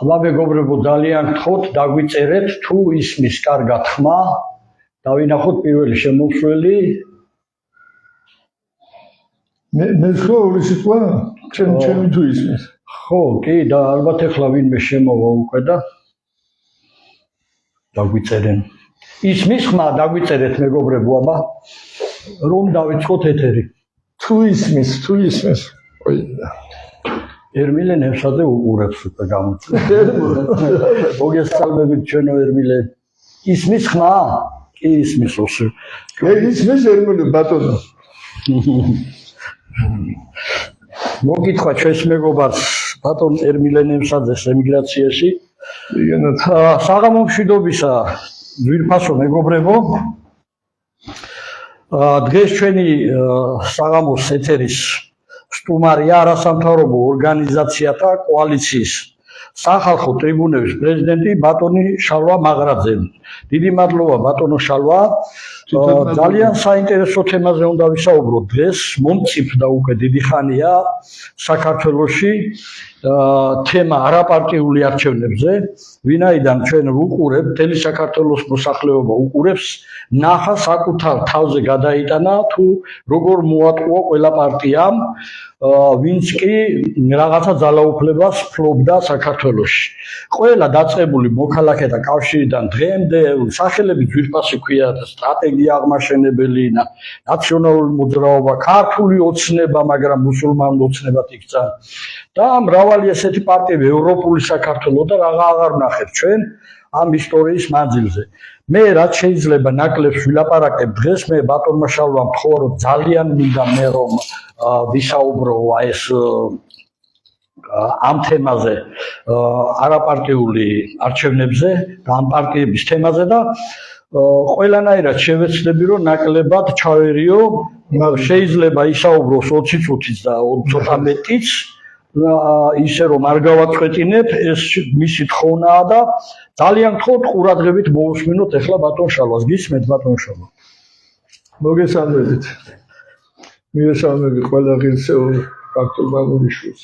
აბა მეგობრებო, ძალიან გთხოვთ, დაგვიწერეთ თუ ისმის კარგად ხმა, დავინახოთ პირველი შემომსვლელი. მე ხო ორი სიტყვა, ჩემი თუ ისმის. ხო, კი, და ალბათ ახლა ვინმე შემოვა უკვე და დაგვიწერენ. ისმის ხმა, დაგვიწერეთ მეგობრებო, აბა რომ დავიწყოთ ეთერი. თუ ისმის. ერმილე ნევსაძე უყურებს უკვე გამოწვევს. მოგესალმებით ჩვენო ერმილე. ისმის ხმა? კი ისმის ოსი. ისმის ერმილე ბატონო. მოგითხრა ჩვენს მეგობარს ბატონ ერმილე ნევსაძეს ემიგრაციაში. საღამო მშვიდობისა ძვირფასო მეგობრებო. დღეს ჩვენი საღამოს ეთერის სტუმარია არასამთავრობო ორგანიზაციათა კოალიციის სახალხო ტრიბუნების პრეზიდენტი ბატონი შალვა მაღრაძე. დიდი მადლობა ბატონო შალვა. ძალიან საინტერესო თემაზე უნდა ვისაუბროთ დღეს. მომწიფდა უკვე დიდი ხანია საქართველოში თემა არაპარტიული არჩევნებზე, ვინაიდან ჩვენ ვუყურებთ, მთელი საქართველოს მოსახლეობა უყურებს, ნახა საკუთარ თავზე გადაიტანა თუ როგორ მოატყუა ყველა პარტიამ, ვინც კი რაღაცა ძალაუფლებას ფლობდა საქართველოში. ყველა დაწყებული მოქალაქეთა კავშირიდან დღემდე სახელები ძვირფასი ქვია, სტრატეგია აღმაშენებელი, ნაციონალური მოძრაობა, ქართული ოცნება, მაგრამ მუსულმანური ოცნებად იქცა და მრავალი ესეთი პარტიები, ევროპული საქართველო და რაღა აღარ ვნახეთ ჩვენ ამ ისტორიის მანძილზე. მე რაც შეიძლება ნაკლებს ვილაპარაკებ დღეს, მე ბატონმა შალვამ თქვა რომ ძალიან მინდა მე რომ ვისაუბრო ეს ამ თემაზე არაპარტიული არჩევნებზე და ამ პარტიების თემაზე და ყველანაირად შევეცდები რომ ნაკლებად ჩავერიო, შეიძლება ისაუბროს 20 წუთიც და ცოტა მეტიც, ისე რომ არ გავაწყვეტინებ, ეს მისი თხოვნაა და ძალიან გთხოვთ ყურადღებით მოусმინოთ ახლა ბატონ შალვას. გისმენთ ბატონ შალვა? მოგესალმებით. მივესალმები ყველა ღირსეულ ქართულ მამულიშვილს.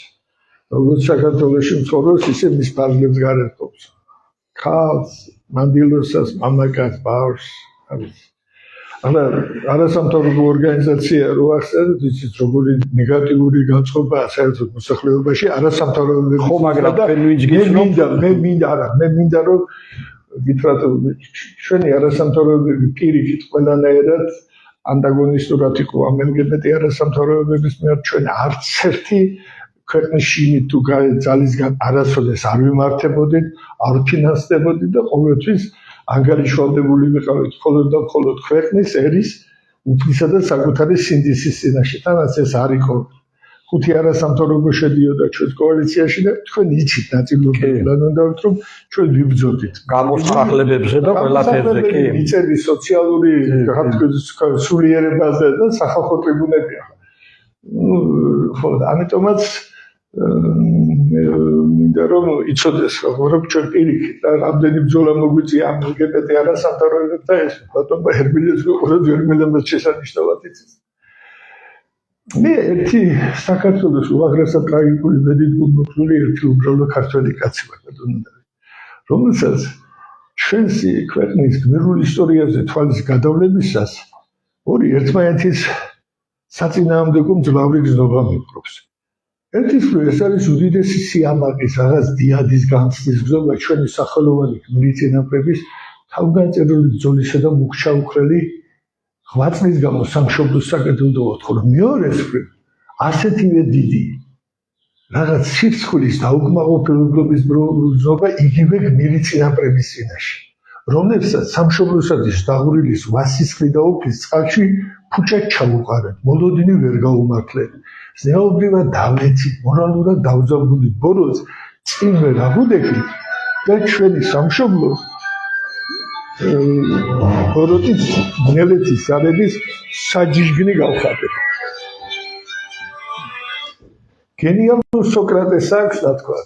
როგორც საქართველოში მცხოვრებს, ისე მის ფარგლებს გარეთობს. ქალს, მანდილოსას, მამაკაც, ბავშვს. ანა არასამთავრობო ორგანიზაცია რო ახსენეთ, იცით როგორი ნეგატიური განწყობაა საერთოდ მოსახლეობაში არასამთავრობო. ხო, მაგრამ მე მინდა რომ გითხრათ ჩვენი არასამთავრობოები პირიქით ყველანაირად ანტაგონისტურად იყო ამ LGBT არასამთავრობოების მიერ. ჩვენ არც ერთი ქვეყნის შინით თუ ძალისგან არასოდეს არ ვიმართებოდით, არ ვფინანსდებოდით და ყოველთვის ანგარიშვალდებული ვიყავით მხოლოდ და მხოლოდ ქვეყნის ერის უფლისა და საკუთარი სინდისის წინაშე. თანაც ეს არ იყო. 5 არასამთავრობო შედიოდა ჩვენს კოალიციაში და თქვენ იცით ნაწილობრივად უნდა ვთქვით რომ ჩვენ ვიბრძოდით გამოსახლებებზე და ყველაფერზე. კი, მიწები სოციალური სულიერებაზე და სახალხო ტრიბუნები. ხო, ამიტომაც მინდა რომ იცოდეს რომ ჩვენ პირიქით და რამდენი ბრძოლა მოგვიწია ამ LGBT არასამთავრობოებთან ეს ბატონმა ერმილეს უყურებს ერმილემაც შესანიშნავად იცის. მე ერთი საქართველოს უაღრესად ტრაგიკული ბედით გულმოქმედი ერთი უბრალო ქართველი კაცი ვარ ბატონო, რომელსაც ჩვენს ქვეყნის გმირულ ისტორიაზე თვალის გადავლებისას ორი ერთმანეთის საწინააღმდეგო მძლავრი გზნობა მიპყრობს. ერთის მხრივ ეს არის უდიდესი სიამაყის რაღაც დიადის განცდის გზობა ჩვენი სახელოვანი გმირი წინაპრების თავგანწირული ბრძოლისა და მუქჩაუხრელი ღვაწლის გამო სამშობლოს საკეთილდღეოდ, ხოლო მეორეს მხრივ ასეთივე დიდი რაღაც სირცხვილის დაუკმაყოფილებლობის გზობა იგივე გმირი წინაპრების წინაშე, რომლებსაც სამშობლოსათვის დაღურილის ვასისხლი და ოფლის წყალში ფუჭად ჩამოყარეთ, მოლოდინი ვერ გაუმართლეთ, ზნეობრივად დავეცით, მორალურად დავძაბულით, ბოროტს წინ ვერ აღუდექით და ჩვენი სამშობლო ბოროტის ნელეთის სარების საჯიჟგნი გავხატეთ. გენიალურ სოკრატეს აქვს თქვა.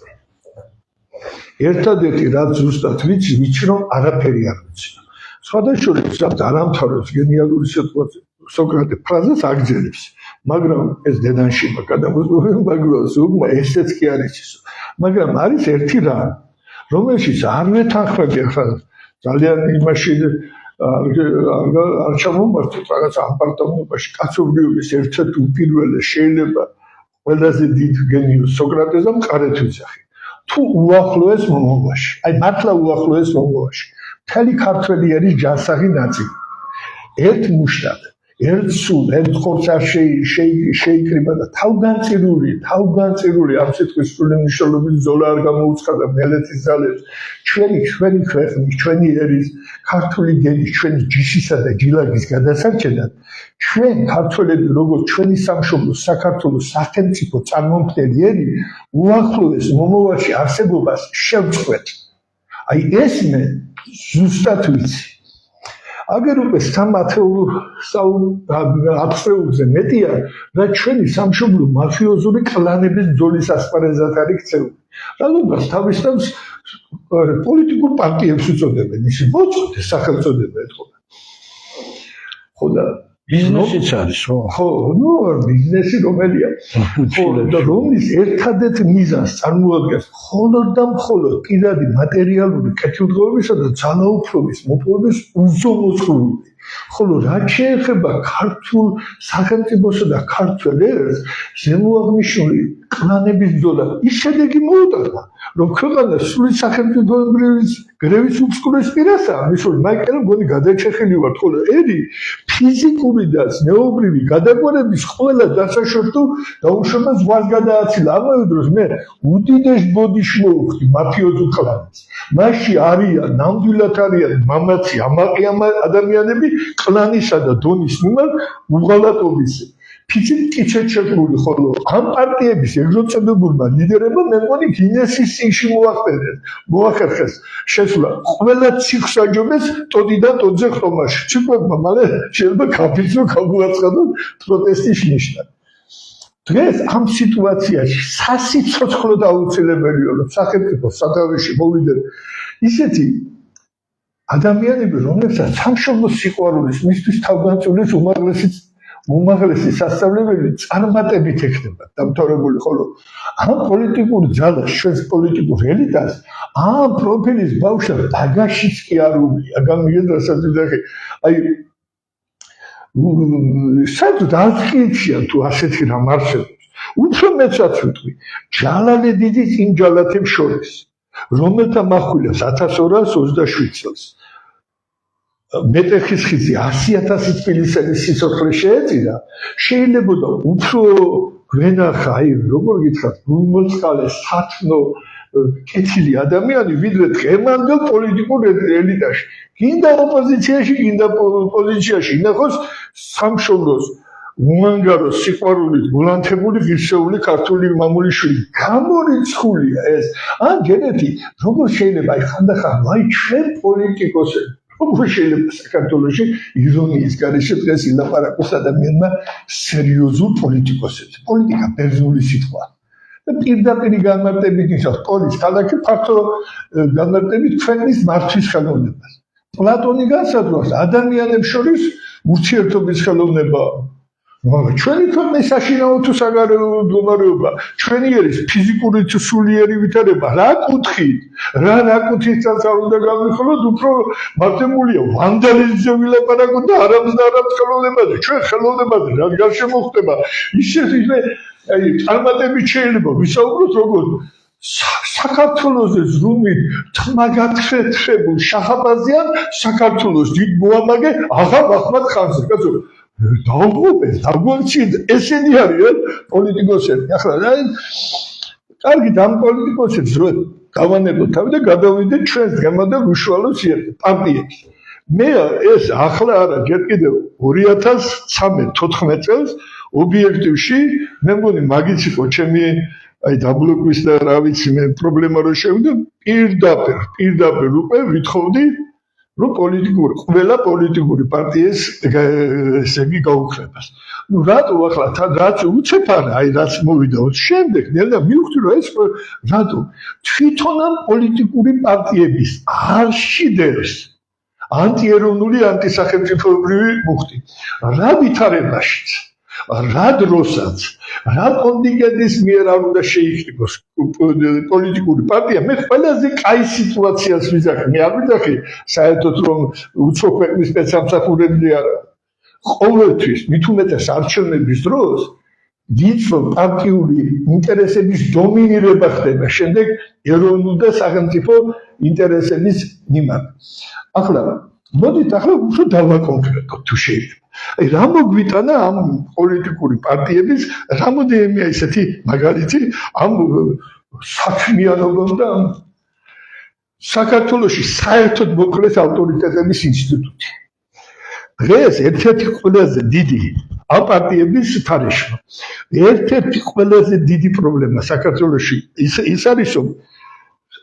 ერთადერთი რაც ზუსტად ვიცი, რომ არაფერი არ ვიცი. სხვადასხვა რაც არ ამთავრებს გენიალური სოკრატე ფრაზას აგძელებს. მაგრამ ეს დედანში მაგადამოსული მაგრამ ზოგმა ესეც კი არის ისო. მაგრამ არის ერთი რამ რომელშიც არ ვეთანხმები ახლა ძალიან იმაში არ ჩამომართვით რაღაც ამპარტოვნობაში კაცობრიობის ერთ-ერთ უპირველეს შეიძლება ყველაზე დიდ გენიოს სოკრატეს და მყარეთ ვიცახი თუ უახლოეს მომავალში აი მართლა უახლოეს მომავალში მთელი ქართველი არის ჯანსაღი ნაწილი ერთ მუშტად ერთ სულ ერთ ხორცს არ შეიკრიბა და თავგანწირული ამ სიტყვის სრული მნიშვნელობის ზოლა არ გამოუცხადა მელეთის ძალებს ჩვენი ქვეყნის ჩვენი ერის ქართული გენის ჩვენი ჯიშისა და ჯილაგის გადასარჩენად ჩვენ ქართველები როგორც ჩვენი სამშობლოს საქართველოს სახელმწიფო წარმომქმნელი ერი უახლოეს მომავალში არსებობას შევწყვეტ აი ეს მე ზუსტად ვიცი აგერ უკვე 3 ათეულზე მეტია და ჩვენი სამშობლო მაფიოზური კლანების ბრძოლის ასპარეზად არის ქცეული. რადგან თავის თავს პოლიტიკურ პარტიებს უწოდებენ, ისინი მოწოდე სახელწოდება ეთქობა. ხო და ბიზნესიც არის, ხო, ნუ ბიზნესი რომელია? ხო, და რომლის ერთადერთ მიზანს წარმოადგენს მხოლოდ და მხოლოდ პირადი მატერიალური კეთილდღეობისა და ძალაუფლების მოპოვების უზომოწყურველი. ხოლო რაც შეეხება ქართულ სახელმწიფოსა და ქართველ ერს, ზემოაღნიშნული კლანების ბრძოლა ის შედეგი მოუტანა, რომ ქვეყანა სრული სახელმწიფოების გრევის უპსკურის პირასაა, მისული მაიკელი მგონი გადაჭეხილი ვართ, ხოლო ერი ფიზიკური და ზნეობრივი გადაკვირების ყველა დასაშორტო დაუშვება ზღვას გადააცილა. ამავე დროს მე უდიდეს ბოდიში მოვხდი მაფიოზულ კლანს. მასში არიან, ნამდვილად არიან მამაცი, ამაყი ადამიანები კლანისა და დონის მიმართ უღალატობის ფიცით კიჩეჩებული ხოლო ამ პარტიების ეგროწოდებულმა ლიდერებმა მე მგონი გინესის წიგნში მოახერხეს შესვლა ყველა ციხსაჯობეს ტოდიდან ტოდზე ხტომაში ციფრებმა მალე შეიძლება კაფეში გამოაცხადონ პროტესტის ნიშნად დღეს ამ სიტუაციაში სასიცოცხლო აუცილებელია რომ სახელმწიფო სათავეში მოვიდნენ ისეთი ადამიანები რომლებსაც სამშობლოს სიყვარულის მისთვის თავგანწირვის უმაღლესი სასწავლებელი წარმატებით ექნება დამთავრებული ხოლო ამ პოლიტიკურ ძალას ჩვენს პოლიტიკურ ელიტას ამ პროფილის ბავშვებს დაგაშიც კი არ უვლია გამიგედრასაც ვიდახე აი საერთოდ ალტკიცია თუ ასეთი რამ არსებობს უფრო მეცაც ვიტყვი ჯალალე დიდის იმ ჯალათებს შორის რომელთა מחვილას 1227 წელს მეტეხის ხიზი 100,000 თბილისელის სიცოცხლე შეეწირა შეიძლება უფრო გვენახა აი როგორ გითხრათ გულმოწყალე სათნო კეთილი ადამიანი ვიდრე დღემანდელ პოლიტიკურ ელიტაში გინდა ოპოზიციაში გინდა პოზიციაში ინახოს სამშობლოს უანგაროს სიყვარულით გულანთებული ღირსეული ქართული მამულიშვილი გამორიცხულია ეს ან ჯერეთი როგორ შეიძლება აი ხანდახან აი ჩვენ პოლიტიკოსები როგორ შეიძლება საქართველოში ირონიის გარეშე დღეს ილაპარაკოს ადამიანმა სერიოზულ პოლიტიკოსებზე პოლიტიკა ბერძნული სიტყვა და პირდაპირ განმარტებით ნიშნავს პოლის ქალაქი ფართო განმარტებით ქვეყნის მართვის ხელოვნებას პლატონი განსაზღვრავს ადამიანებს შორის ურთიერთობის ხელოვნება ჩვენი ქვეყნის საშინაო თუ საგარეო მდგომარეობა ჩვენი ერის ფიზიკური თუ სულიერი ვითარება რა კუთხით რა კუთხითაც არ უნდა გამიხსნათ უფრო მართებულია ვანდალიზმზე ვილაპარაკოთ და არამს ხელოვნებაზე ჩვენ ხელოვნებაზე რა გარშემო ხდება ისე აი წარმატებით შეიძლება ვისაუბროთ როგორ საქართველოს ზრუნვით თმაგათხრებულ შაჰაბაზიან საქართველოს დიდ მოამაგე აღა ბახმად ხანზე კაცო დაუღობენ დაგვარჩინეთ ესენი არიან პოლიტიკოსები ახლა რა კარგი ამ პოლიტიკოსებს რო გავანებოთ თავი და გადავიდეთ ჩვენს გამოდელ უშუალო სიერთე პარტიებს მე ეს ახლა არა ჯერ კიდევ 2013-14 წელს ობიექტივში მე მგონი მაგიც იყო ჩემი აი დაბლოკვის და რა ვიცი მე პრობლემა რო შევიდა პირდაპირ უკვე ვითხოვდი რომ ყველა პოლიტიკური პარტიის ესე იგი გაუქმებას. ნუ რატო ახლა რაც უცებ არა, აი რაც მოვიდა შემდეგ, ნელა მივხვდი რომ ეს რატო თვითონ ამ პოლიტიკური პარტიების არ შვიდებს ანტიეროვნული ანტისახელმწიფოებრივი მუხტი. რა ვითარებაშიც რა დროსაც რა კონტინგენტის მიერ არ უნდა შეიხიბოს პოლიტიკური პარტია, მე ყველაზე კაი სიტუაციას ვიძახი. მე არ ვიძახი საერთოდ რომ უცხო ქვეყნის სპეცსამსახურებზე არა. ყოველთვის მით უმეტეს არჩევნების დროს ვიწრო პარტიული ინტერესების დომინირება ხდება შემდეგ ეროვნულ და სახელმწიფო ინტერესების მიმართ. ახლა მოდით ახლა უფრო დავაკონკრეტოთ თუ შეიძლება. აი რა მოგვიტანა ამ პოლიტიკური პარტიების რამოდენიმე ისეთი მაგალითი ამ საქმიანობამ და საქართველოში საერთოდ მოკლეს ავტორიტეტების ინსტიტუტი. დღეს ერთ-ერთი ყველაზე დიდი ამ პარტიების თარეშმა ერთ-ერთი ყველაზე დიდი პრობლემა საქართველოში ის არის რომ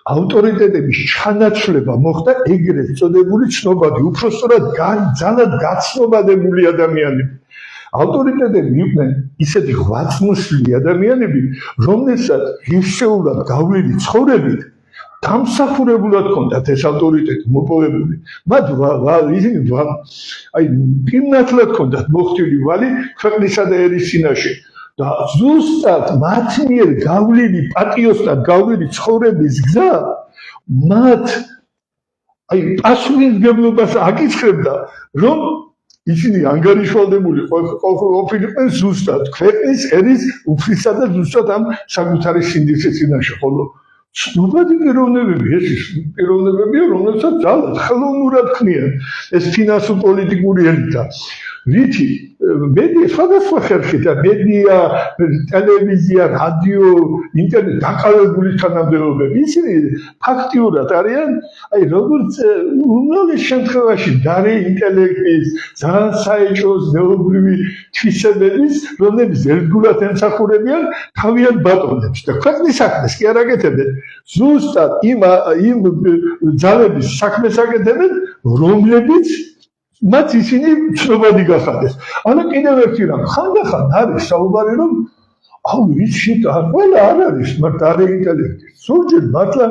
ავტორიტეტების ჩანაცვლება მოხდა ეგრეთ წოდებული ცნობადი, უფრო სწორად ძალად გაცნობადებული ადამიანები. ავტორიტეტები იყვნენ ისეთი ღვაწლმოსილი ადამიანები, რომელსაც ღირსეულად გავლილი ცხოვრებით დამსახურებულად ჰქონდათ ეს ავტორიტეტი მოპოვებული. მათ ისინი აი პირნათლად ჰქონდათ მოხდილი ვალი ქვეყნისა და ერის წინაშე. და ზუსტად მათ მიერ გავლილი პატიოსთან გავლილი ცხოვრების გზა მათ აი პასუხისმგებლობას აკისრებდა რომ ისინი ანგარიშვალდებული ყოფილიყვნენ ზუსტად ქვეყნის ერის უფლისა და ზუსტად ამ საკუთარი სინდისის წინაშე. ხოლო ცნობადი პიროვნებები ეს პიროვნებებია რომელსაც ძალად ხელოვნურად ქმნიან ეს ფინანსურ-პოლიტიკური ელიტა. რითი მედია სხვადასხვა ხერხით და მედია, ტელევიზია, რადიო, ინტერნეტი დაკავებული თანამდებობები ისინი ფაქტიურად არიან აი როგორც უმრავლეს შემთხვევაში დარე ინტელექტის ძალიან საეჭვო ზეობრივი თვისებების რომლებიც ერთგულად ემსახურებიან თავიანთ ბატონებს და ქვეყნის საქმეს კი არ აკეთებენ ზუსტად იმ ძალების საქმეს აკეთებენ რომლებიც მათ ისინი ცნობადი გახადეს. ანუ კიდევ ერთი რამ, ხანდახან არის საუბარი რომ აუ იცით ყველა არ არის მაგრამ არე ინტელექტი. ზოგჯერ მართლა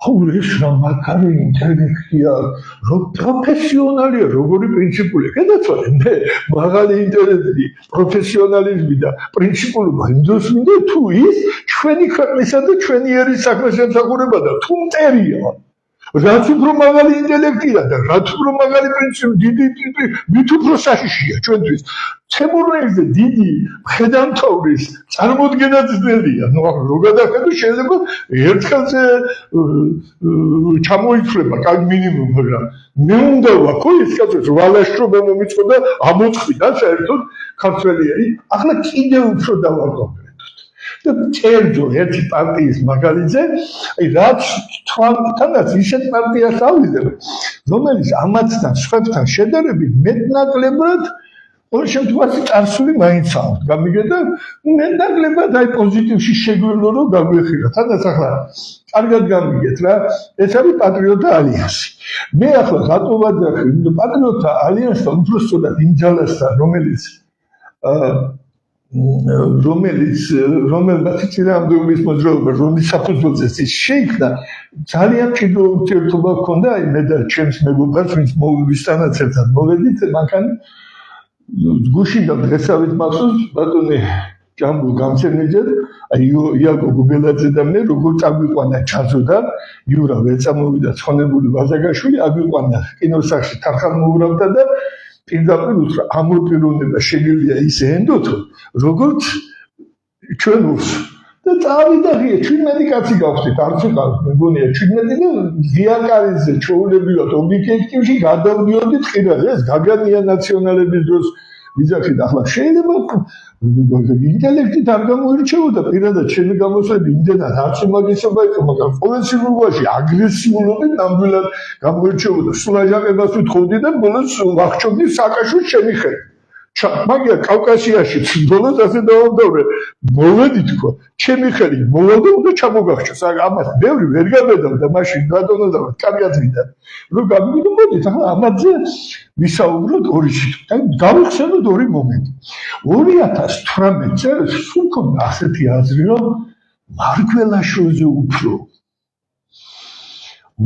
აუ ეს რა მაგარი ინტელექტია, რომ პროფესიონალია, როგორი პრინციპული. გადაწყვეტე მე მაღალი ინტელექტი, პროფესიონალიზმი და პრინციპულობა იმ დროს მინდა თუ ის ჩვენი ქვეყნისა და ჩვენი ერის საქმეს ემსახურება და თუ მტერია. რაც უფრო მაღალი ინტელექტია და რაც უფრო მაღალი პრინციპი დიდი მით უფრო საშიშია ჩვენთვის. ცემურნეებზე დიდი მხედართმთავრის წარმოდგენა ძნელია. ნუ რო გადახედო შეიძლება ერთხელზე ჩამოიცვლება კაც მინიმუმ, მაგრამ მე უნდა ვაქო ის კაცო ვალაშქრობა მომიწყო და ამოწყდა საერთოდ ქართველიერი. ახლა კიდევ უფრო დავაკონკრეტოთ. და წერჯო ერთი პარტიის მაგალითზე, აი რაც თვალთანაც ისეთ პარტიას ავიდნენ, რომელიც ამათთან სხვებთან შედარებით მეტნაკლებად ყოველ შემთხვევაში წარსული მაინც აქვს. გამიგედა მეტნაკლებად აი პოზიტივში შეგვევლო რომ გაგვეხირა. თანაც ახლა კარგად გამიგეთ რა, ეს არის პატრიოტთა ალიანსი. მე ახლა რატო ვაძახი პატრიოტთა ალიანსთან უფრო სწორად იმ ძალასთან, რომელმაც წინააღმდეგობის მოძრაობა რომლის საფუძველზე ის შეიქმნა ძალიან მჭიდრო ურთიერთობა ჰქონდა აი მე და ჩემს მეგობარს ვინც მოვისთანაც ერთად მოვედით მანქან გუშინ და დღესავით მახსოვს ბატონი ჯამბულ გამცემეჯერ აი იაკობ გუბელაძე და მე როგორ წაგვიყვანა ჩაზოდან იურა ვერ წამოვიდა ცხონებული ვაზაგაშვილი აგვიყვანა კინოსახში თარხან მოურავდა და პირდაპირ უთხრა ამ პიროვნება შეგიძლია ისე ენდოთ როგორც ჩვენ ურს და წავიდა ღია 17 კაცი გავხდით არც უკავს მეგონია 17 და ზიაკარიზე ჩაულებიოთ ობიექტივში გადავდიოდით ყირაზე ეს გაგანია ნაციონალების დროს ვიძახით ახლა შეიძლება ინტელექტით არ გამოირჩეოდა პირადად ჩემი გამოსვლები იმდენად არც მაგისობა იყო მაგრამ ყოველ შემთხვევაში აგრესიულობით ნამდვილად გამოირჩეოდა სულ აჯანყებას უთხოვდი და ბოლოს ვახშობდი სააკაშვილს შემიხედი მაგია კავკასიაში ბოლოს ასე დავამთავრე მოვედი თქო ჩემი ხელი მოვალდა და ჩამოგახშოს ამას ბევრი ვერ გაბედავდა მაშინ ბატონო კარგად ვიდა რომ გამიგდო მოდით ახლა ამაზე ვისაუბროთ ორი სიტყვა გავიხსენოთ ორი მომენტი 2018 წელს სულ მქონდა ასეთი აზრი რომ მარგველაშვილზე უფრო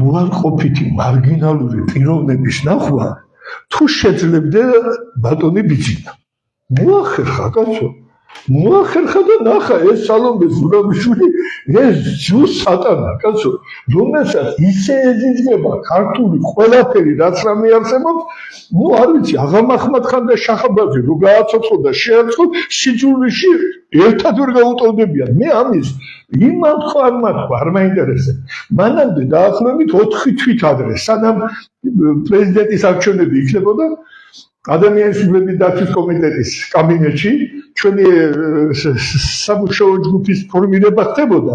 უარყოფითი მარგინალური პიროვნების ნახვა თუ შეძლებდა ბატონი ბიძინა მოახერხა კაცო მოახერხა და ნახა ეს სალომე ზურაბიშვილი ეს ძუ სატანა კაცო რომელსაც ისე ეძინება ქართული ყველაფერი რაც რამე არსებობს ნუ არ ვიცი აღამახმად ხან და შახაბაძე რო გააცოცხლო და შეაწყო სიძულვიში ერთად ვერ გაუტოვდებიან მე ამის იმან ხო არ მაინტერესებს მანამდე დაახლოებით 4 თვით ადრე სანამ პრეზიდენტის არჩევნები იქნებოდა ადამიანის უფლებების დაცვის კომიტეტის კაბინეტში ჩვენი სამუშაო ჯგუფის ფორმირება ხდებოდა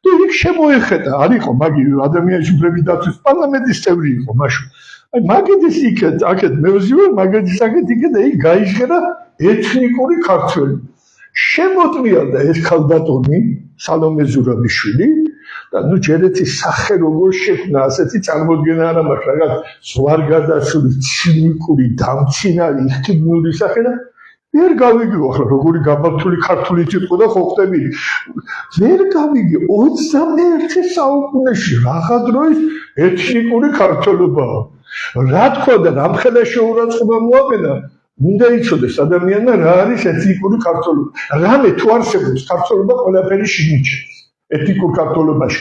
და იქ შემოეხედა არ იყო მაგი ადამიანის უფლებების დაცვის პარლამენტის წევრი იყო მაშინ აი მაგედის აქეთ მეუზიო მაგედის აქეთ იქ და იქ გაიჟღერა ეთნიკური ქართველი შემოწმიალდა ეს ქალბატონი სალომე ზურაბიშვილი და ნუ ჯერეთი სახე როგორ შექმნა ასეთი წარმოდგენა არა მაქვს რაღაც ზვარგარდაცული ცინიკური დამცინარი იხტიბნური სახე და ვერ გავიგო ახლა როგორი გამართული ქართული სიტყვა და ხო ხტები ვერ გავიგე 21 საუკუნეში რაღა დროის ეთნიკური ქართველობაა რა თქვა და რამხელა შეურაცხყოფა მოაყენა უნდა იცოდეს ადამიანმა რა არის ეთნიკური ქართველობა რამე თუ არსებობს ქართველობა ყველაფერი შიგნიჩეს ეთნიკურ ქართველობაში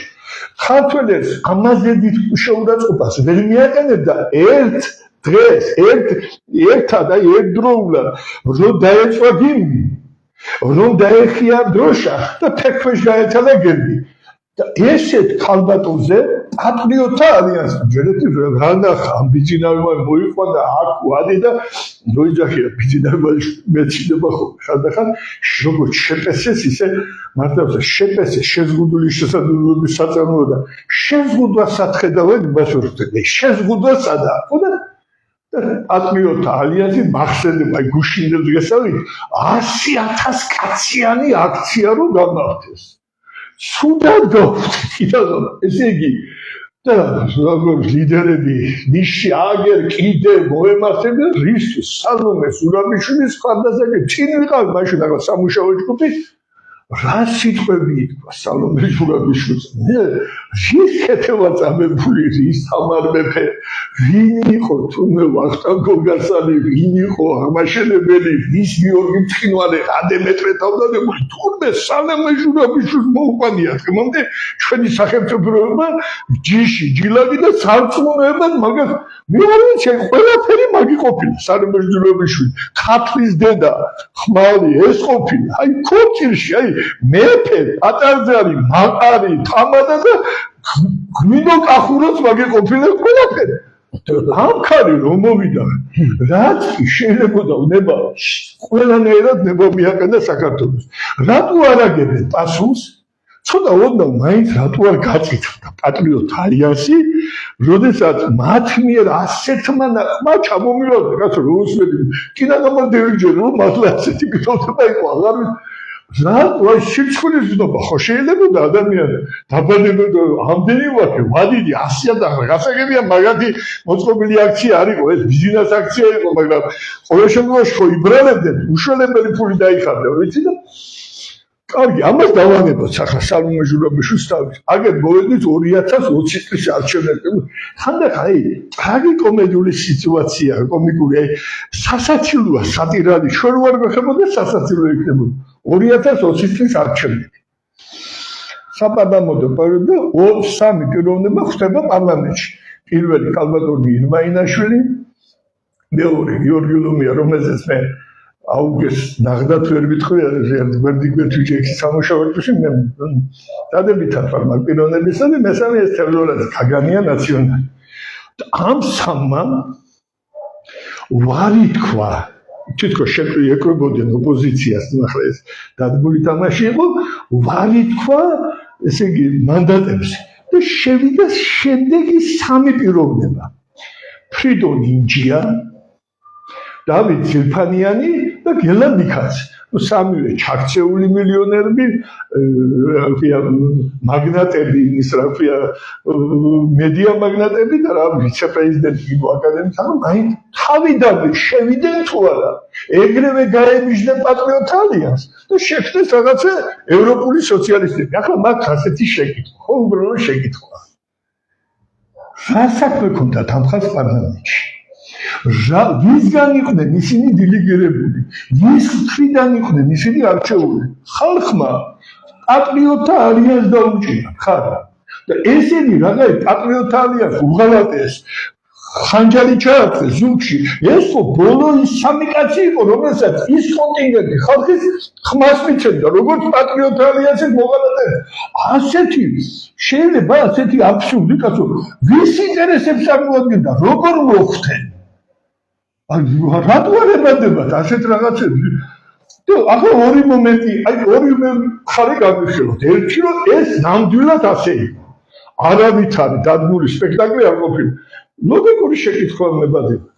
ქართველებს ამაზე დიდ შეურაცხყოფას ვერ მიაყენებდა ერთ დღეს ერთად აი ერთდროულად რომ დაეწვა გიმნი რომ დაეხია დროშა და თექვეშ გაეცადა გერბი და ესეთ ქალბატონზე პატრიოტთა ალიანსი ჯერეთი რა ნახა ამ ბიძინავმა მოიყვანა აქ ვადი და როიძახია ბიძინავმა მეჩიდება ხო ხანდახან როგორც შეპესეს ისე მართლა შეპესეს შეზღუდული შესაძლებლობის საწარმოო და შეზღუდვა სათხედავენ იმას ვერხდები შეზღუდვა სადა ხო და პატრიოტთა ალიანსი მახსენდება გუშინებს გესავით 100,000 კაციანი აქცია რომ გამართეს სუდად გავხდიდა ესე იგი და როგორ ლიდერები ნიში აგერ კიდე მოემართებიან რისთვის სალომე ზურაბიშვილის ხარდაზაკი წინ ვიყავ მაშინ რაღაც სამუშაო ჯგუფი რა სიტყვები ითქვა სალომე ზურაბიშვილს მე შეხეთევა წამებული რის თამარ მეფე ვინ იყო თუნე ვახტანგ გოგასალი ვინ იყო აღმაშენებელი ვის გიორგი მწყინვალე ადემეტრე თავდადებული თურმე სალომე ზურაბიშვილს მოუყვანია თემამდე ჩვენი სახელმწიფოება ჯიში ჯილაგი და სარწმუნოება მაგას მე არ ვიცი ყველაფერი მაგი ყოფილა სალომე ზურაბიშვილი ქართლის დედა ხმალი ეს ყოფილა აი ქოჭირში აი მეფე პატარძალი მაყარი თამადა და გვინო კახუროც მაგი ყოფილა ყველაფერი ამქარი რომ მოვიდა რაც შეიძლება ნება ყველანაირად ნება მიაყენა საქართველოს რატო არ აგებენ პასუხს ცოტა ოდნავ მაინც რატო არ გაწითდა პატრიოტთა ალიანსი როდესაც მათ მიერ ასეთმა ნახმა ჩამომივიდა რაც რუსები კინოგამარდევიჯერ რომ მართლა ასეთი გწოდება იყო აღარ რა სიცხვილის ზნობა ხო შეიძლება ადამიანი დაბადებოდა ამდენი ვაკე ვადიდი 100 და გასაგებია მაგათი მოწყობილი აქცია არ იყო ეს ბიზნეს აქცია იყო მაგრამ ყოველ შემთხვევაში ხო იბრალებდნენ უშველებელი ფული დაიხარდა ვიცი და კარგი ამას დავანებოთ ახლა სალომე ზურაბიშვილს თავის აგერ მოვედით 2020 წლის არჩევნებში ხანდახან აი ტრაგიკომედიული სიტუაცია კომიკური აი სასაცილოა სატირალი შორ ვარ გეხებოდა სასაცილო იქნებოდა 2020 წლის არჩევნები საპარლამენტო პერიოდში 3 პიროვნება ხდება პარლამენტში პირველი ქალბატონი ირმა ინაშვილი მეორე გიორგი ლომია რომელზეც მე აუგეს ნახდათ ვერ ვიტყვი გვერდიგვერდში სამუშაო ჯგუფში მე დადებითად ვარ მაგ პიროვნებისა და მესამე ეს თევზოლაძე ქაგანია ნაციონალი ამ სამმა ვარი თქვა თითქოს ეკრებოდნენ ოპოზიციას ახლა ეს დადგმული თამაში იყო ვარი თქვა ესე იგი მანდატებს და შევიდა შემდეგი 3 პიროვნება ფრიდონ ინჯია დავით ზილფანიანი და გელა მიქაც სამივე ჩაქცეული მილიონერები მაგნატები ის რა ქვია მედია მაგნატები და რა ვიცე-პრეზიდენტი გიგო აკადემიკა აი თავიდანვე შევიდნენ თუ არა ეგრევე გაემიჯნენ პატრიოტთა ალიანსს და შექმნეს რაღაცა ევროპული სოციალისტები ახლა მაგ ასეთი შეკითხვა ხო უბრალოდ შეკითხვა რა საქმე ქონდათ ამ ხალხს პარლამენტში ვისგან იყვნენ ისინი დილიგირებული, ვის მხრიდან იყვნენ ისინი არჩეული. ხალხმა პატრიოტთა ალიანს დაუჭირა ხარა. და ესენი რაღაცა პატრიოტთა ალიანს უღალატეს. ხანჯალი ჩააქცეს ზურგში. ეს ხო ბოლო ის სამი კაცი იყო, რომელსაც ის კონტინგენტი ხალხის ხმას მიცემდა, როგორც პატრიოტთა ალიანსის მოღალატეს. ასეთი შეიძლება ასეთი აბსურდი კაცო, ვის ინტერესებს წარმოადგენდა, როგორ მოხვდნენ? რატო არ ებადებათ ასეთ რაღაცები? ახლა ორი მომენტი, ორი მხარე გამიხილოთ. ერთი რომ ეს ნამდვილად ასე იყო. არავითარი დადგმული სპექტაკლი არ ყოფილა. ლოგიკური შეკითხვა მებადება.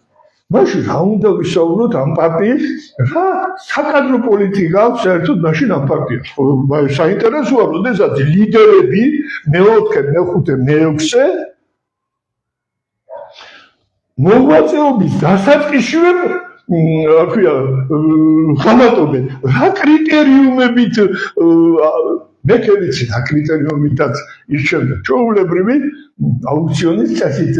მაშინ რა უნდა ვისაუბროთ ამ პარტიის, რა საკადრო პოლიტიკა აქვს საერთოდ მაშინ ამ პარტიას. საინტერესოა, როდესაც ლიდერები მეოთხე, მეხუთე, მეექვსე მოღვაწეობის დასაწყისშივე ხამატობენ. რა კრიტერიუმებით მეკე ვიცი რა კრიტერიუმითაც ირჩევდა. ჩვეულებრივი აუქციონის წესით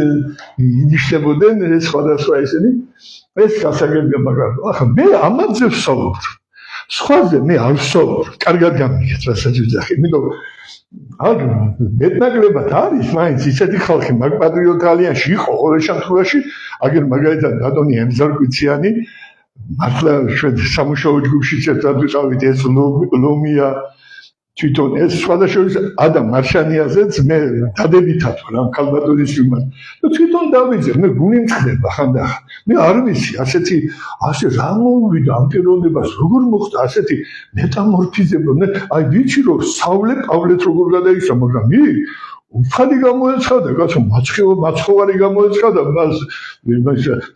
ინიშნებოდნენ სხვადასხვა ესენი. ეს გასაგებია, მაგრამ ახლა მე ამაზე ვსაუბრობ. სხვაზე მე არ ვსაუბრობ. კარგად გამიგეთ რასაც ვიძახი. იმიტომ არ მეტნაკლებად არის მაინც ისეთი ხალხი მაგ პატრიოტთა ალიანსში იყო ყოველ შემთხვევაში, აგერ მაგალითად ბატონი ემზარკვიციანი, მართლა ჩვენ სამუშაო ჯგუფშიც ერთად ვიყავით, ეს ლომია თვითონ ეს სხვადასხვა ადამ მარშანიაზეც მე დადებითად ვარ ამ ქალბატონის მიმართ და თვითონ დავიძე მე გული მწყდება ხანდახან მე არ ვიცი ასე რა მოვიდა ამ პიროვნებას როგორ მოხდა ასეთი მეტამორფიზება აი ვიცი რომ სავლე პავლეთ როგორ გადაიქცა მაგრამ უფალი გამოეცხადა კაცო მაცხოვარი გამოეცხადა მას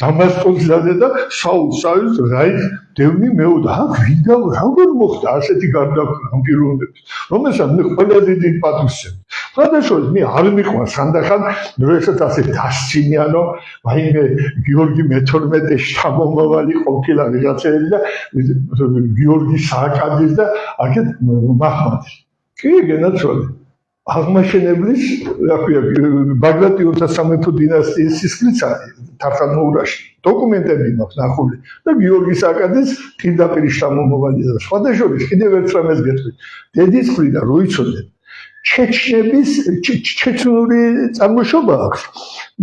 დამასკოსზე და საულს რაიც დევნი მეუდა როგორ მოხდა ასეთი გარდაქმნა ამ პიროვნების რომელსაც მე ყველა დიდი პატივს გადაშოვის მე არ მიყვარს ხანდახან როდესაც ასე დასცინიანო ვაიმე გიორგი მე-12 შთამომავალი ყოფილა ვიღაცები და გიორგი სააკაძის და აქეთ მაჰმადის კი გენაცვალე აღმაშენებლის ბაგრატიონთა სამეფო დინასტიის სისხლიც არის თარხანმოურაში დოკუმენტები მაქვს ნახული და გიორგი სააკაძის პირდაპირ შთამომავალი და სხვათა შორის კიდევ ერთ რამეს გეტყვი დედის მხრიდან რო იცოდეთ ჩეჩნების ჩეჩნური წარმოშობა აქვს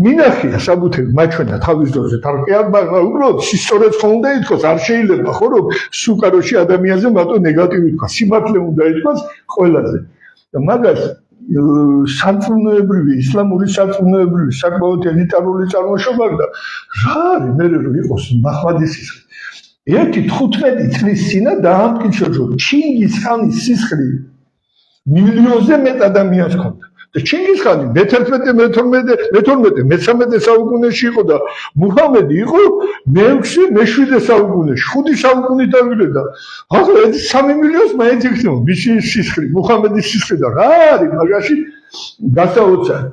მინახია საბუთები მაჩვენა თავის დროზე თარკეარ მაგრამ უბრალოდ სწორედ ხო უნდა ითქვას არ შეიძლება ხო რომ სუკაროში ადამიანზე მარტო ნეგატივი თქვა სიმართლე უნდა ითქვას ყველაზე და მაგას სარწმუნოებრივი ისლამური სარწმუნოებრივი საკმაოდ ელიტარული წარმოშობა და რა არის მე რომ იყოს მაჰმადის სისხლი ერთი 15 წლის წინა დაამტკიცა რომ ჩინგისხანის სისხლი მილიონზე მეტ ადამიანს ჰქონდა და ჩინგისხანი მე-11 მე-13 საუკუნეში იყო და მუჰამედი იყო მე-6 მე-7 საუკუნეში 5 საუკუნით დავიდოდა ახლა ეს 3 მილიონს მაინც იქნება მისი სისხლი მუჰამედის სისხლი და რა არის მაგაში გასაოცარი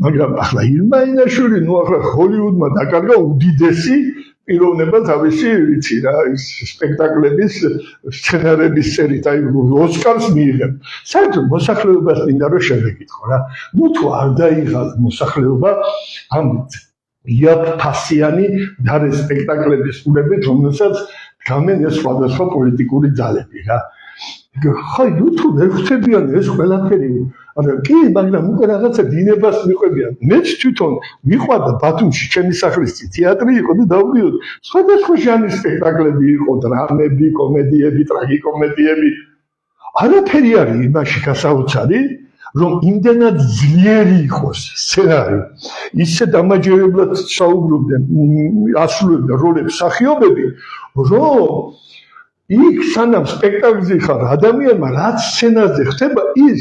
მაგრამ ახლა ილმაინაშვილი ნუ ახლა ჰოლივუდმა დაკარგა უდიდესი პიროვნება თავისი ვიცი რა ის სპექტაკლების სცენარების წერით აი ოსკარს მიიღებ საერთოდ მოსახლეობას მინდა რომ შევეკითხო რა ნუ თუ არ დაიღალ მოსახლეობა ამ იაფფასიანი დარე სპექტაკლების სულებით რომელსაც გამენ ეს სხვადასხვა პოლიტიკური ძალები რა ხაი ნუ თუ ვერ ხვდებიან ეს ყველაფერი არა კი მაგრამ უკვე რაღაცა დინებას მიყვებიან მეც თვითონ მიყვარდა ბათუმში ჩემი სახლის თეატრი იყო და დავდიოდი სხვადასხვა ჟანრის სპექტაკლები იყო დრამები კომედიები ტრაგიკომედიები არაფერი არის იმაში გასაოცარი რომ იმდენად ძლიერი იყოს სცენარი ისე დამაჯერებლად საუბრობდნენ ასრულებდნენ როლებს მსახიობები რომ იქ სანამ სპექტაკლზე ხარ ადამიანმა რაც სცენაზე ხდება ის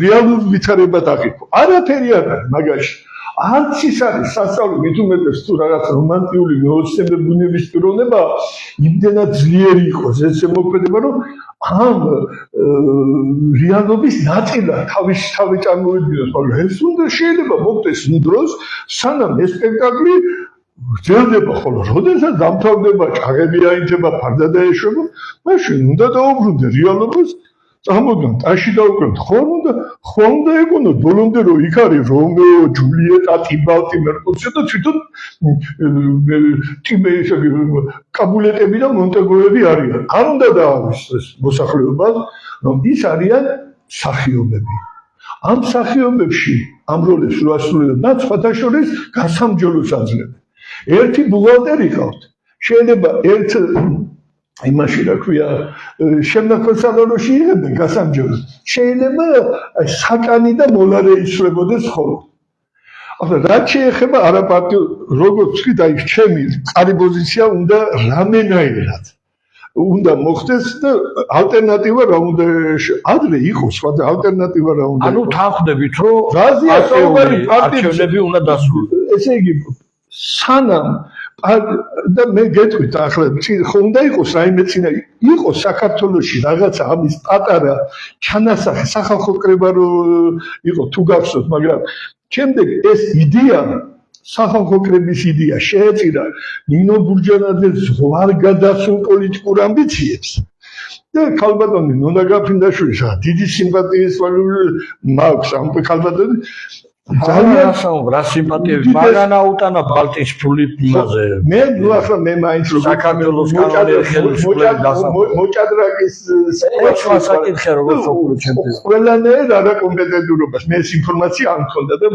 რეალურ ვითარებად აღიქვა არაფერი არ არის მაგაში არც ის არის სასწავლო მით უმეტეს თუ რაღაც რომანტიული მეოცნებე ბუნების პიროვნება იმდენად ძლიერი იყოს ეს მოქმედება რომ ამ რეალობის ნაწილად თავი წარმოედგინოს მაგრამ ეს უნდა შეიძლება მოხდეს იმ დროს სანამ ეს სპექტაკლი გრძელდება ხოლო როდესაც დამთავრდება ჭაღები აინჯება ფარდა დაეშვება მაშინ უნდა დაუბრუნდე რეალობას წამოდან ტაში დავკროთ ხომ და ეკონოთ ბოლომდე რომ იქ არის რომეო ჯულიეტა ტიბალტი მერკუცი და თვითონ კაბულეტები და მონტეგოები არიან არ უნდა დაავიწყდეს მოსახლეობას რომ ის არიან მსახიობები ამ მსახიობებში ამ როლებს რო ასრულებენ და სხვათა შორის გასამჯელოს აძლევენ ერთი ბუღალტერი ყავთ შეიძლება ერთ იმაში რა ქვია შემოქმედსალონში იღებენ გასამჯელოს შეიძლება საკანი და მოლარე ისვლებოდეს ხოლმე ახლა რაც შეეხება არაპარტიულ როგორც კი და ის ჩემი წარი პოზიცია უნდა რამენაირად უნდა მოხდეს და ალტერნატივა რა უნდა ადრე იყოს სხვა ალტერნატივა რა უნდა ანუ თანხდებით რომ რაზეა საუბარი არჩევნები უნდა დასრულდეს ესე იგი სანამ და მე გეტყვით ახლა ხომ უნდა იყოს რაიმე წინა იყოს საქართველოში რაღაცა ამის პატარა ჩანასახი სახალხო კრება რო იყო თუ გახსოვთ მაგრამ შემდეგ ეს იდეა სახალხო კრების იდეა შეეწირა ნინო ბურჯანაძეს ზღვარ გადასულ პოლიტიკურ ამბიციებს და ქალბატონი ნონა გაფრინდაშვილის დიდი სიმპათიის მაქვს ამ ქალბატონი ძალიან რა სიმპათიები მაგანა უტანა ბალტიისფრული იმაზე მე ნუ ახლა მე მაინც როგორ საქართველოს კანონიერ ხელისუფლების დასამხად მოჭადრაკის სხვა საკითხია როგორც სოფლიო ჩემპიონი ყველანაირ არა კომპეტენტურობას მე ეს ინფორმაცია არ მქონდა და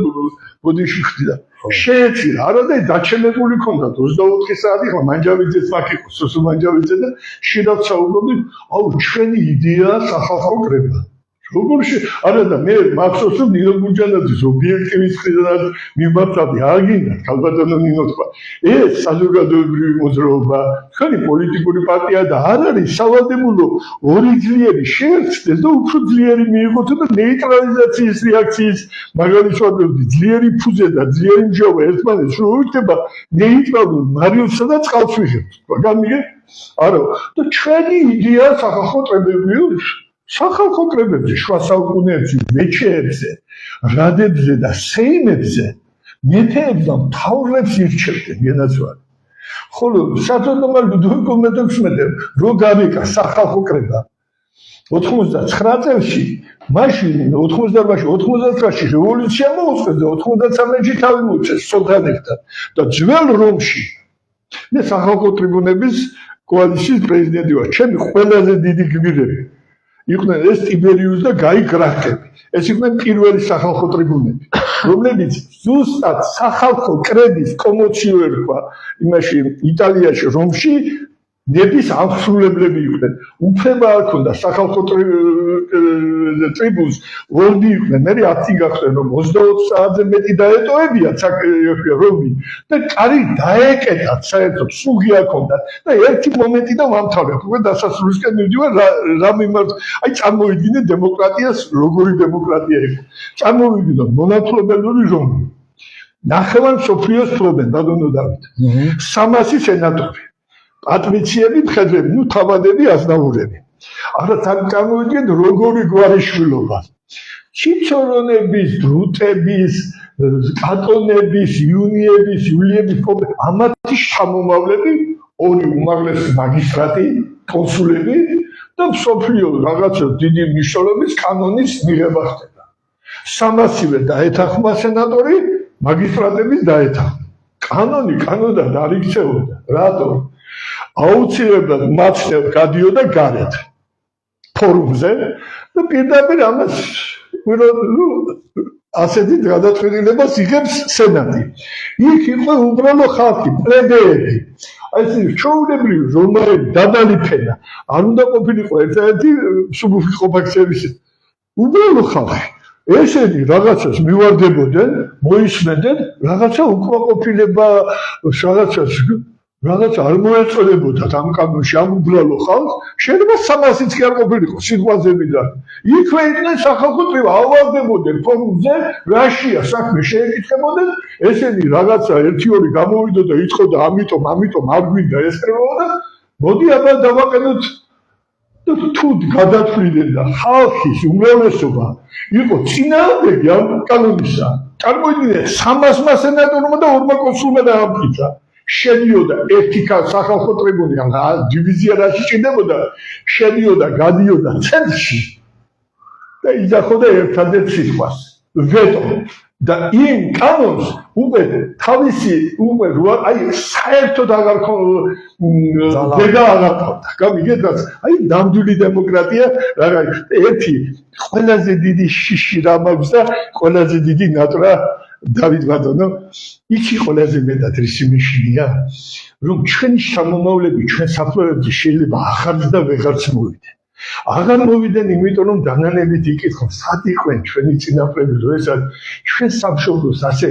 ბოდიში ხდიდა შეეცირა არადა დაჩენებული ქონდა 24 საათი ხმა მანჯავიძეც აქ იყო სოსო მანჯავიძე და შედავ საუბრობთ აუ ჩვენი იდეაა სახალხო კრება როგორში არადა მე მახსოვს რომ ნინო ბურჯანაძის ობიექტივის მხრიდან მიმართავდი აგინდა ქალბატონო ნინო თქვა ეს საზოგადოებრივი მოძრაობა ხანი პოლიტიკური პარტია და არ არის სავალდებულო ორი ძლიერი შეერთდეს და უფრო ძლიერი მიიღოთ და ნეიტრალიზაციის რეაქციის მაგალითად ძლიერი ფუძე და ძლიერი მჟავა ერთმანეთს რო უერთდება ნეიტრალურ მარილსა და წყალს ვიღებთ თქვა გამიგე არა და ჩვენი იდეა სახალხო კრებებია სახალხო კრებებზე, შუა საუკუნეებში, მეჩეებზე, რადებზე და სეიმებზე მეთეებს და მთავრებს ირჩევდნენ გენაცვალე. ხოლო საწოდნომა ლუდოვიკო მე-16 რო გავიკა სახალხო კრება 99 წელში, მაშინ 99-ში რევოლუცია მოუწყვეს და 93-ში თავი მოუწეს სულთანებთან და ძველ რომში მე სახალხო ტრიბუნების კოალიციის პრეზიდენტი ვარ, ჩემი ყველაზე დიდი გმირები იყვნენ ეს ტიბერიუს და გაი გრახტები. ეს იყვნენ პირველი სახალხო ტრიბუნები, რომლებიც ზუსტად სახალხო კრების კომოციო ერქვა იმაში იტალიაში რომში ნების აღსრულებლები იყვნენ. უფლება არ ქონდა სახალხო ტრიბუნს ორდი იყვნენ. მე 10 გახდნენ რომ 24 საათზე მეტი დაეტოვებიათ რომი და კარი დაეკეტათ საერთოდ სუგი აქონდათ და ერთი მომენტი და ვამთავრებ. უკვე დასასრულისკენ მივდივარ რა მიმართ აი წარმოვიდგინე დემოკრატიას როგორი დემოკრატია იყო. წარმოვიდგინოთ მონათხრობელური რომი. ნახევარ მსოფლიოს ფლობენ ბატონო დავით. 300 სენატორი პატრიციები, მხედრები, ნუ თავადები, აზნაურები. ახლა წარმოვიდგინეთ როგორი გვარიშვილობა. ჩიჩორონების, დრუტების, კატონების, იუნიების, იულიების, ამათი შთამომავლები, ორი უმაღლესი მაგისტრატი, კონსულები და მსოფლიო რაღაცა დიდი მნიშვნელობის კანონის მიღება ხდება. 300-ვე დაეთანხმა სენატორი, მაგისტრატების დაეთანხმა. კანონი კანონად არ იქცეოდა. რატო? აუცილებლად მაცნევ გადიოდა გარეთ ფორუმზე და პირდაპირ ამას ასეთი გადაწყვეტილებას იღებს სენატი. იქ იყო უბრალო ხალხი, პლებეები. აი ეს ჩვეულებრივი რომაელი დაბალი ფენა. არ უნდა ყოფილიყო ერთ-ერთი სუბუხყოფაქცების უბრალო ხალხი. ესენი რაღაცას მივარდებოდნენ, მოისმენდნენ, რაღაცა უკმაყოფილება, რაღაც არ მოეწოდებოდათ ამ კანონში ამ უბრალო ხალხს, შეიძლება 300-იც კი არ ყოფილიყო სიტყვაზებიდან. იქვე იყვნენ სახალხო კრება, ავარდებოდნენ ფორუმზე, რაშია საქმე შეეკითხებოდნენ, ესენი რაღაცა 1-2 გამოვიდო და იტყოდა ამიტომ არ გვინდა ეს კრება და მოდი აბა დავაყენოთ და თუ გადათვლიდნენ და ხალხის უმრავლესობა იყო წინააღმდეგი ამ კანონისა. წარმოიდგინეთ 300-მა სენატორმა და 2-მა კონსულმა დაამტკიცა. შედიოდა ერთი სახალხო ტრიბუნი, დივიზია რაში ჭირდებოდა, შედიოდა, გადიოდა ცენტრში და იძახოდა ერთადერთ სიტყვას ვეტო და იმ კანონს უკვე თავისი უკვე აი საერთოდ აღარ დედა აღარ ყავდა. გამიგეთ რაც აი ნამდვილი დემოკრატია რა ერთი ყველაზე დიდი შიში რა მაქვს და ყველაზე დიდი ნატრა დავით ბატონო იქი ყველაზე მეტად რისი მიშინია რომ ჩვენი შთამომავლები ჩვენ საფლავებზე შეიძლება ახალ და ვეღარც მოვიდნენ. აღარ მოვიდნენ იმიტომ რომ დანანებით იკითხავ სად იყვნენ ჩვენი წინაპრები როდესაც ჩვენ სამშობლოს ასე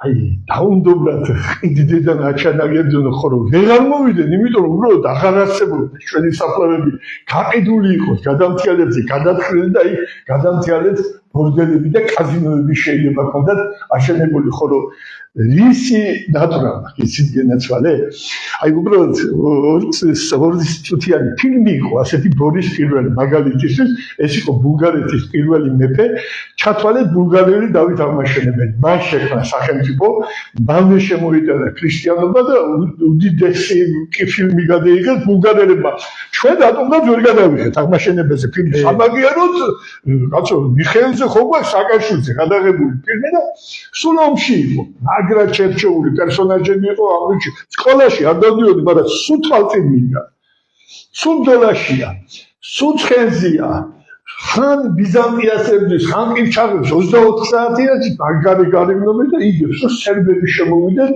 აი დაუნდობლად ყიდდიდან აჩანაგებდნენ ხოლო ვეღარ მოვიდნენ იმიტომ რომ უბრალოდ აღარ არსებობდა ჩვენი საფლავები გაყიდული იყოს გადამთიალებზე გადაწყდნენ და აი გადამთიალებს ბორდელები და კაზინოები შეიძლება ქონდათ აშენებული ხოლო რისი ნატურა იცით გენაცვალე აი უბრალოდ ორი წუთიანი ფილმი იყო ასეთი ბორის პირველი მაგალითისთვის ეს იყო ბულგარეთის პირველი მეფე ჩათვალეთ ბულგარელი დავით აღმაშენებელი მან შექმნა სახელმწიფო მალე შემოიტანა ქრისტიანობა და უდიდესი ფილმი გადაიღეს ბულგარელებმა ჩვენ რატომღაც ვერ გადავიღეთ აღმაშენებელზე ფილმი სამაგიეროდ კაცო მიხეილზე ხო გვაქვს საკაშვილზე გადაღებული ფილმი და სულ ომში იყო მაგრამ ჩერჩეული პერსონაჟები იყო ამბიჩი სკოლაში არ დავდიოდი მაგრამ სულ თვალწინია სულ დოლაშია სულ ცხენზია ხან ბიზანტიასებდის ხან ყირჩაღებს 24 საათია მაგარი გარიგნობენ და იგებს რომ სერბები შემოვიდნენ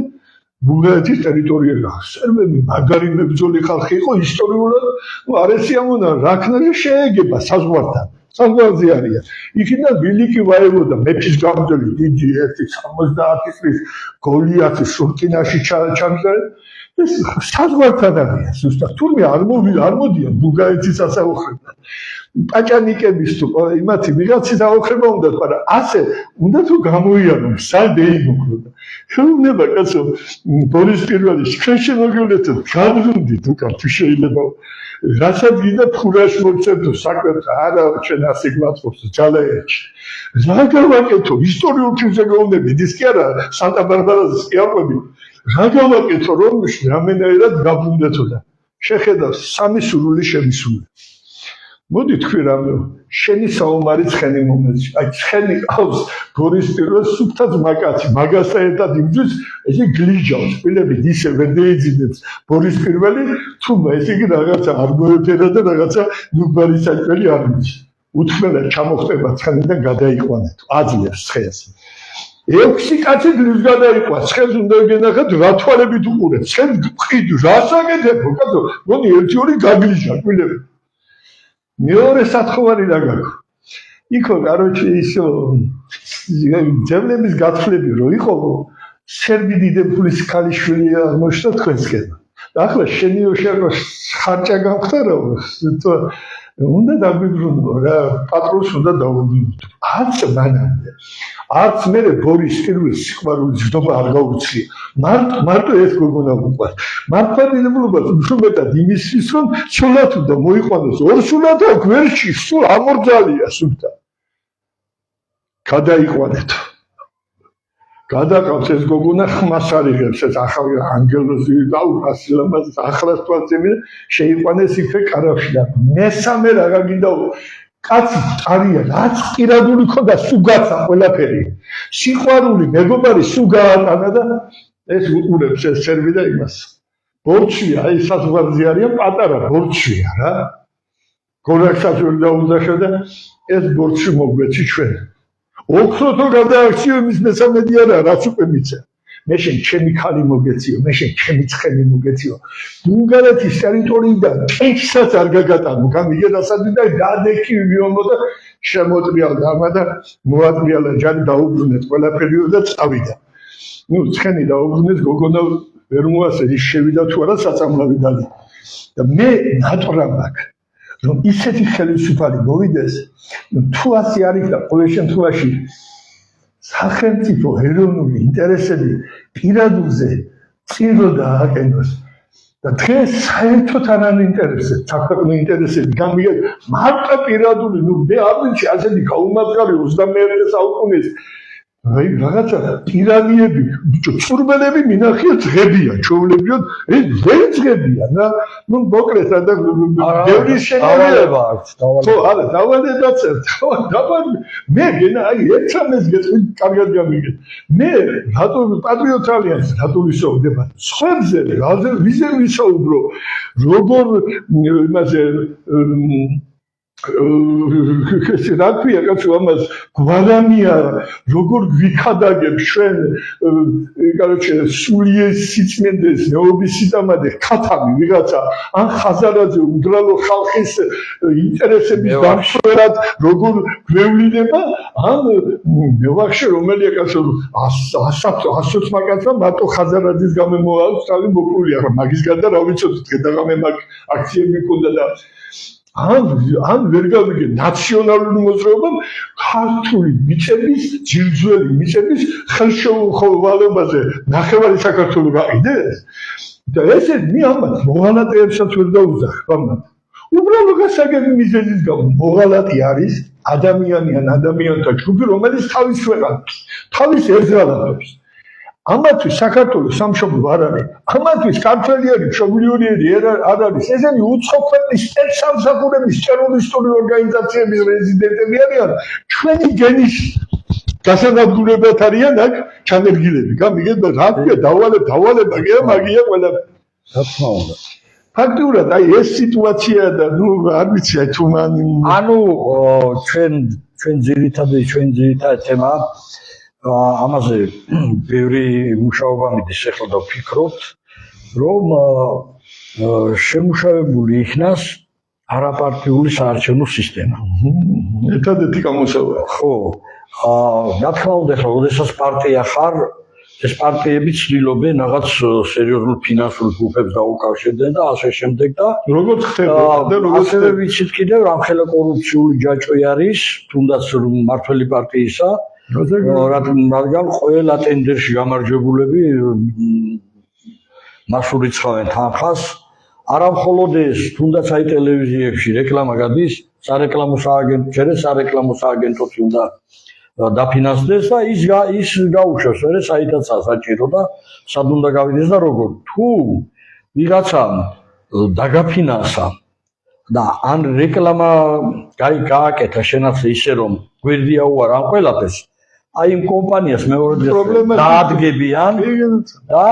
ბულგარეთის ტერიტორიაზე სერბები მაგარი მებრძოლი ხალხი იყო ისტორიულად არ ეციამონა რაქნაჟი შეეგება საზღვართან საზღვარზე არიან იქიდან ვილიკი ვაევოდა მეფის გამგებელი დიდი 170 წლის გოლიათი სურკინაში ჩამზარდა ეს საზღვართან არიან ზუსტად თურმე არ მოდიან ბულგარეთის ასაოხრებთან პაჭანიკების თუ იმათი ვიღაცის დაოხრება უნდა მაგრამ ასე უნდა თუ გამოიარონ სადეი მოხდა შეუნება კაცო ბორის პირველი ჩვენ შემოგივლეთო გაბრუნდით უკან თუ შეიძლება რასაც გინდა ფურაშ მოგცემთო საკვებს არა ჩვენ ასე გვაწყობს ჯალაერში რა გავაკეთო ისტორიულ ფილმზე გეუბნები ის კი არა სანტა ბარბარას კი აყვები რა გავაკეთო რომ რამენაირად გაბრუნდეთო და შეხედავს სამი სურვილი შემისული მოდი თქვი რამე შენი საომარი ცხენი მომეცი აი ცხენი ყავს გორის პირველ სუფთად მაგაცი მაგასთან ერთად იმძვის ესე გლიჯავს პირები ისე ვერ დაიძინებს ბორის პირველი თუ ესე იგი რაღაცა არ მოეფერა და რაღაცა ნუგბარი საჭველი არ მიცი უთმელად ჩამოხტება ცხენიდან გადაიყვანეთ აძლევს ცხენს 6 კაცი გლის გადაიყვა ცხენს უნდა გენახათ რა თვალებით უყურეთ ცხენ ყიდ რა საკეთებო კაცო მოდი ერთი ორი გაგლიჯა პირები მეორე სათხოვარი რა გაქვს იქო კაროჩი ისო ძევლების გათვლები რო იყო სერბი დიდებულის ქალიშვილი აღმოჩნდა თქვენსკენ და ახლა შენი ოშაკო ხარჭა გამხდარა უნდა დაგვიბრუნო რა პატრონს უნდა დავუბრუნოთ არც მანამდე არც მე ბორის პირველი სიყვარული ჯდომა არ გაუწია მარტო ეს გოგონა უყვარს მართლმადიდებლობა უფრო მეტად იმისთვის რომ სულად უნდა მოიყვანოს ორსულად აქ ვერში სულ ამორძალია სულთან გადაიყვანეთ გადაყავს ეს გოგონა ხმას არიღებს ეს ახალი ანგელოზი და უასილამას ახლას თვალწები შეიყვანეს იქე კარავში და მესამე რა გაგინდა კაცი არია რაც პირადული ქონდა სუგაცა ყველაფერი სიყვარული მეგობარი სუგაატანა და ეს უყურებს ეს სერვი და იმას ბორჩვია აი საზღვარზე არიან პატარა ბორჩვია რა გორაკსაც ვერ დაუძახა და ეს ბორჩვი მოგვეცი ჩვენ ოქროთო გადააქციო იმის მესამედი არა რაც უკვე მიცე მე შენ ჩემი ხალი მოგეციო მე შენ ჩემი ცხენი მოგეციო ბულგარეთის ტერიტორიიდან კენჭსაც არ გაგატანო გამიგე დასადი და გადეკივი ომო და შემოტრიალდა ამა და მოატრიალა ჯარი დაუბრუნეთ ყველაფერიო და წავიდა ნუ ცხენი დაუბრუნეს გოგონა ვერ მოასე ის შევიდა თუ არა საწამლავი დალი და მე ნატრა მაქვს რომ ისეთი ხელისუფალი მოვიდეს თუ ასე არის და ყოველ შემთხვევაში სახელმწიფო ეროვნული ინტერესები პირადულზე წირო დააკენოს და დღეს საერთოდ არ აინტერესებს საქმე ინტერესები გამიგე მარტო პირადული ნუ მე არ ვიცი ასეთი გაუმაგარი 21 საუკუნის აი რაღაცა ტირანიები, ბიჭო, წურმელები მინახია ძღებიან, ჩვეულებრივად, ვერ ძღებიან და ნუ მოკლედ და ბევრი შეგვიძლია აქვს ხო, არა, დავალებაც მე გენა აი ერთამეს გეტყვი კარგად გამიგეთ. მე რატო პატრიოტ ალიანსი რატო ვისაუბრება? სხვებზე ვიზე ვისაუბრო, როგორ იმაზე რა ქვია კაცო ამას გვარანია როგორ ვიქადაგებ ჩვენ короче სულიეს სიწმენდეს ნეობის სიტამადე ხათამი ვიღაცა ან ხაზარაძე უბრალო ხალხის ინტერესების დამცველად როგორ გვევლინება ან ვახშე რომელია კაცო 100 მაგაცა მარტო ხაზარაძის გამო მოაქვს თავი მოკლულია რა მაგის გარდა რა ვიცოდი დღე-დღე მაგ აქციები მქონდა და ან ვერ გავიგე ნაციონალური მოძრაობამ ქართული მიწების ჯირძველი მიწების ხელშეუხობაზე ნახევარი საქართველოს გაყიდეს და ესე მე ამათ მოღალატეებსაც ვერ დაუძახებ ამათ უბრალოდ გასაგები მიზეზის გამო მოღალატე არის ადამიანი ან ადამიანთა ჯგუფი რომელიც თავის ქვეყანას თავის ეზრალებს ამათთვის საქართველოს სამშობლო არ არის ამათთვის ქართველი არის მშობლიური არ არის ესენი უცხო ქვეყნის სამსახურების ტერორისტული ორგანიზაციების რეზიდენტები არიან ჩვენი გენის გასანადგურებლად არიან აქ ჩანერგილები გამიგეთ რა ქვია დავალება კი მაგია ყველა რა თქმა უნდა ფაქტურად აი ეს სიტუაცია და ნუ არ ვიცი აი თუ ანუ ჩვენ ძირითადი თემა ამაზე ბევრი მუშაობა მიდის ახლა და ვფიქრობთ რომ შემუშავებული იქნას არაპარტიული საარჩევნო სისტემა. ერთადერთი გამოსავალი. ხო, რა თქმა უნდა, ახლა როდესაც პარტია ხარ, ეს პარტიები ცდილობენ რაღაც სერიოზულ ფინანსურ ჯგუფებს დაუკავშირდნენ და ასე შემდეგ და როგორც ხდება და როგორც ასევე ვიცით კიდევ რამხელა კორუფციული ჯაჭვი არის, თუნდაც მმართველი პარტიისა რადგან ყველა ტენდერში გამარჯვებულები მას ურიცხავენ თანხას არა მხოლოდ ეს თუნდაც აი ტელევიზიებში რეკლამა გადის სარეკლამო სააგენტოც უნდა დაფინანსდეს და ის გაუშვებს მერე საითაც საჭირო და სად უნდა გავიდეს და როგორ თუ ვიღაცამ დაგაფინანსა და ან რეკლამა გააკეთა შენაც ისე რომ გვერდია უარ ამ ყველაფერს აი იმ კომპანიას მეორე დაადგებიან და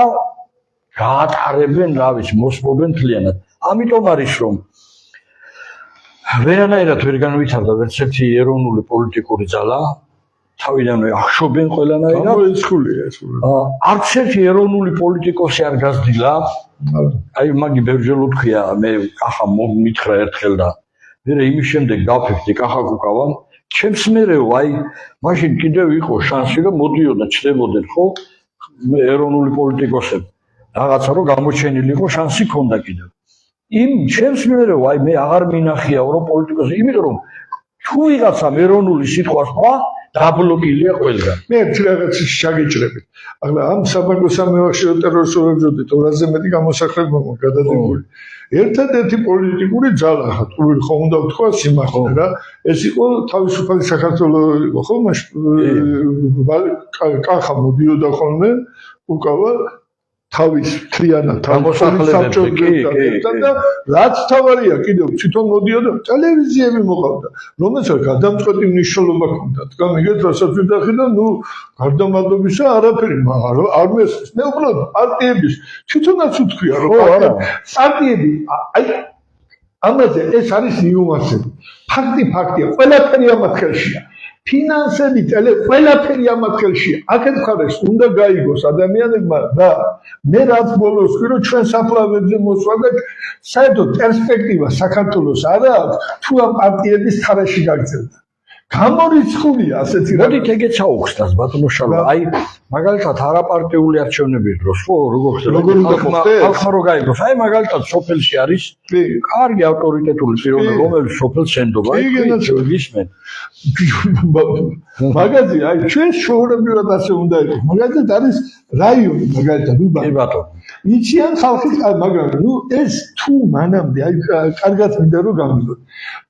გაატარებენ რა ვიცი მოსპობენ მთლიანად ამიტომ არის რომ ვერანაირად ვერ განვითარდა ვერც ერთი ეროვნული პოლიტიკური ძალა თავიდანვე ახშობენ ყველანაირად გამოიცხულია ეს არც ერთი ეროვნული პოლიტიკოსი არ გაზრდილა აი მაგი ბევრჯერ ვთქვია მე კახა მითხრა ერთხელ და მე იმის შემდეგ დავფიქრდი კახა გუკავამ ჩემს მერეო აი მაშინ კიდევ იყო შანსი რომ მოდიოდა ჩდებოდნენ ხო ეროვნული პოლიტიკოსები რაღაცა რომ გამოჩენილი იყო შანსი ქონდა კიდევ იმ ჩემს მერეო აი მე აღარ მინახია რომ პოლიტიკოსი იმიტომ რომ თუ ვიღაცამ ეროვნული სიტყვა სხვა დაბლოკილია ყველგან მე ერთ რაღაცის შეგეჭრებით ახლა ამ საბანკო სამეუხეშო ტერორისტული თორაზე მეტი გამოსახულება გადადებული ერთადერთი პოლიტიკური ძალა თუ ხომ უნდა ვთქვა სიმართლე რა ეს იყო თავისუფალი საქართველოს იყო ხო კახა მოდიოდა ხოლმე უკავა თავის თლიანად გამოსახულებებთან და რაც თავარია კიდევ თვითონ მოდიოდა ტელევიზიები მოყავდა რომელსაც გადამწყვეტი მნიშვნელობა ჰქონდა გამიგეთ რასაც ვიდახი და ნუ გარდამავლობისა არაფერი არ მესმის მე უბრალოდ პარტიების თვითონაც ვთქვია რომ პარტიები აი ამაზე ეს არის ნიუანსები ფაქტია ყველაფერი ამათ ხელშია ფინანსები ყველაფერი ამათ ხელშია აქეთ მხარეს უნდა გაიგოს ადამიანებმა და მე რაც ბოლოს ვთქვი რომ ჩვენ საფლავებზე მოსვლა და საერთოდ პერსპექტივა საქართველოს არა აქვს თუ ამ პარტიების ხარაში გაგრძელდა გამორიცხულია ასეთი რა მოდით ეგეც აუხსნას ბატონო შალვა აი მაგალითად არაპარტიული არჩევნების დროს ხო როგორ უნდა ხდეს ხალხმა რო გაიგოს აი მაგალითად სოფელში არის კარგი ავტორიტეტული პიროვნება რომელიც სოფელს ენდობა აი გისმენ მაგაზი აი ჩვენ შოურებრივად ასე უნდა იყოს მაგალითად არის რაიონი მაგალითად უბანი ბატონო იციან ხალხი მაგრამ ნუ ეს თუ მანამდე აი კარგად მინდა რომ გამიგოთ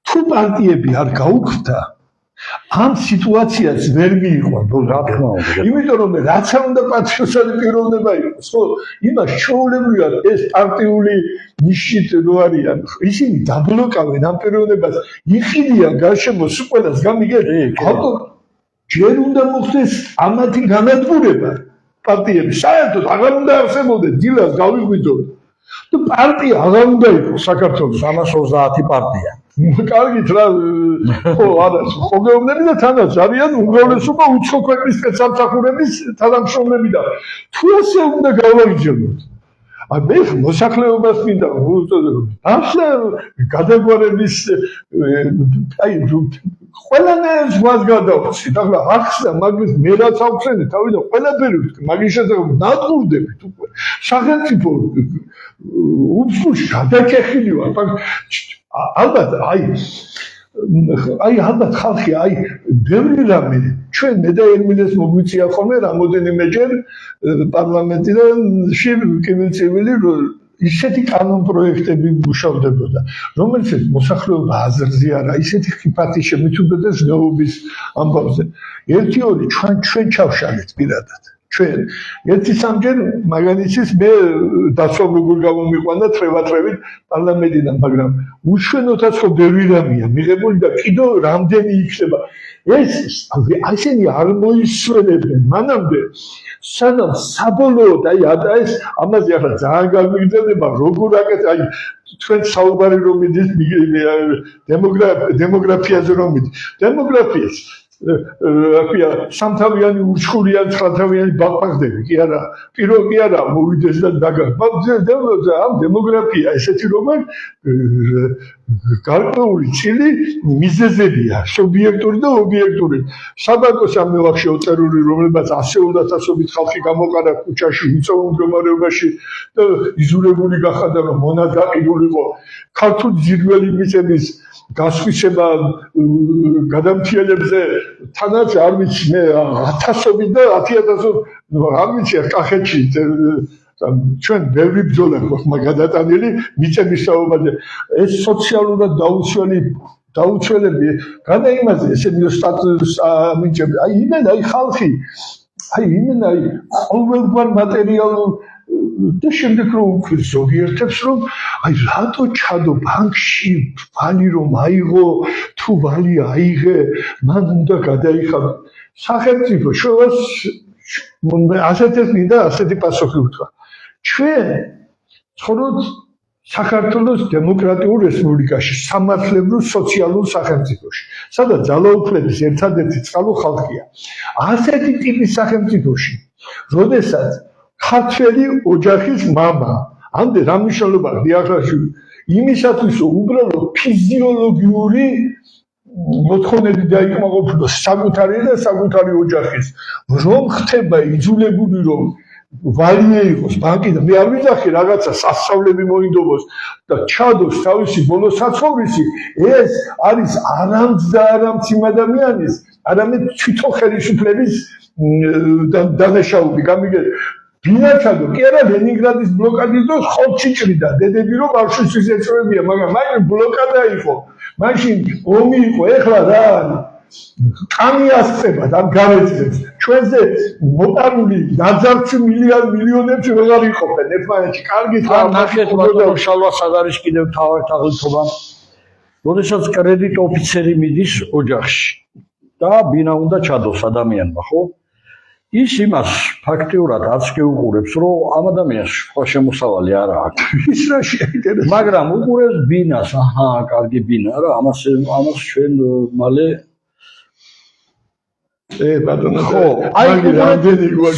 თუ პარტიები არ გაუქმდა ამ სიტუაციას ვერ მიიღო რა თქმა უნდა. იმიტომ რომ რაც არ უნდა პატრიოტული პიროვნება იყოს, ხო? იმას ჩვეულებრივია ეს პარტიული ნიშით რო არიან, ისინი დაბლოკავენ ამ პიროვნებას, იყიდიან გარშემო ყველას გამიგეთ, ავტო ჯერ უნდა მოხდეს ამათი განადგურება პარტიების. საერთოდ აღარ უნდა არსებობდეს დილას გავიღვიძოთ. თუ პარტია აღარ უნდა იყოს საქართველოს 330 პარტია. კარგით რა ხო არა ხო გეუბნები და თანაც არიან უმრავლესობა უცხო ქვეყნის სპეცსამსახურების თანამშრომლები და თუ ასე უნდა გავაგრძელოთ მე მოსახლეობას მინდა ახლა გადაგვარების აი ყველანაირ ზღვას გადავხსით ახლა ახსნა მაგის მე რაც ავხსენე თავიდან ყველაფერი მაგის შესაძლებლად ნადგურდებით უკვე სახელმწიფო უცხოში გადაჭეხილი ვარ ალბათ ალბათ ხალხი ბევრი რამე ჩვენ მე და ერმილეს მოგვიწია ხოლმე რამოდენიმეჯერ პარლამენტიდან კიბილწივილი ისეთი კანონ პროექტები მუშავდებოდა რომელსაც მოსახლეობა აზრზე არა ისეთი ხიფათი შემიწვდოდა ზნეობის ამბავზე ერთი ორი ჩვენ ჩავშალეთ პირადად ჩვენ ერთი სამჯერ მაგალითის მე დაცვამ როგორ გამომიყვანა თრევათრევით პარლამენტიდან მაგრამ უშუალოდაც ხო ბევრი რამეა მიღებული და კიდევ რამდენი იქნება ეს ასენი არ მოისვენებენ მანამდე სანამ საბოლოოდ ეს ამაზე ახლა ძალიან გამიგრძელდება როგორ აკეთე თქვენ საუბარი რომ მიდის დემოგრაფიაზე რომ მიდის დემოგრაფიას აკია სამთავიანი ურჩხულიან ცხრათავიანი ბაყბაღდები კი არა პირო კი არა მოვიდეს და დაგაგ ამ დემოგრაფია ესეთი რომ გარკვეული წილი მიზეზებია სუბიექტური და ობიექტური საბანკოს ამ მევახშეო წერური რომელსაც ასეულათასობით ხალხი გამოყარა ქუჩაში უწევ მდგომარეობაში და იზურებული გახადა რომ მონადაყიდულიყო ქართული ძირველი მიწების გასხვისება გადამთიელებზე თანაც არ ვიცი მე 1000-ობით და 10000 არ ვიცი კახეთში ჩვენ ბევრი ბრძოლა გვაქვს გადატანილი მიწების საუბარზე ეს სოციალურად დაუცველები გადა იმაზე ესენი სტატუს ამინჭები იმენ ხალხი იმენ ყოველგვარ მატერიალურ და შემდეგ რომ უქმნის ზოგიერთებს რომ რატო ჩადო ბანკში ვალი რომ აიღო თუ ვალი აიღე მან უნდა გადაიხადო სახელმწიფო შევას ასეთი მინდა ასეთი პასუხი უთქვა ჩვენ ცხოვრობთ საქართველოს დემოკრატიულ რესპუბლიკაში სამართლებრივ სოციალურ სახელმწიფოში სადაც ძალაუფლების ერთადერთი წყარო ხალხია ასეთი ტიპის სახელმწიფოში როდესაც ქართველი ოჯახის მამა ამდე რა მნიშვნელობა დიახაშვილი იმისათვის უბრალოდ ფიზიოლოგიური მოთხოვნები დაიკმაყოფილოს საკუთარი და საკუთარი ოჯახის რომ ხდება იძულებული რომ ვალიე იყოს ბანკიდან მე არ ვიძახი რაღაცა სასწავლები მოინდომოს და ჩადოს თავისი ბოლო საცხოვრისი ეს არის არამძდა არამც იმ ადამიანის არამედ თვითონ ხელისუფლების დანაშაული გამიგეთ ბინაჩადო კი არა ლენინგრადის ბლოკადის დროს ხალხი ჭრიდა დედები რომ არშუცის ეწევებია მაგრამ მაინც ბლოკადა იყო მაშინ ომი იყო ეხლა რა კამი ასწებად ამ გარეწებს ჩვენზე მოტარული ნაძარცი მილიონებში ვეღარ იყოფენ ერთმანეთში კარგით რა ნახეთ ბატონო შალვას არ არის კიდევ თავად თაღლითობა როდესაც კრედიტ ოფიცერი მიდის ოჯახში და ბინა უნდა ჩადოს ადამიანმა ხო ის იმას ფაქტიურად არც გეუყურებს რომ ამ ადამიანს სხვა შემოსავალი არ აქვს ის რა შეინტერესებს მაგრამ უყურებს ბინას კარგი ბინა რა ამას ჩვენ მალე ბატონო ხო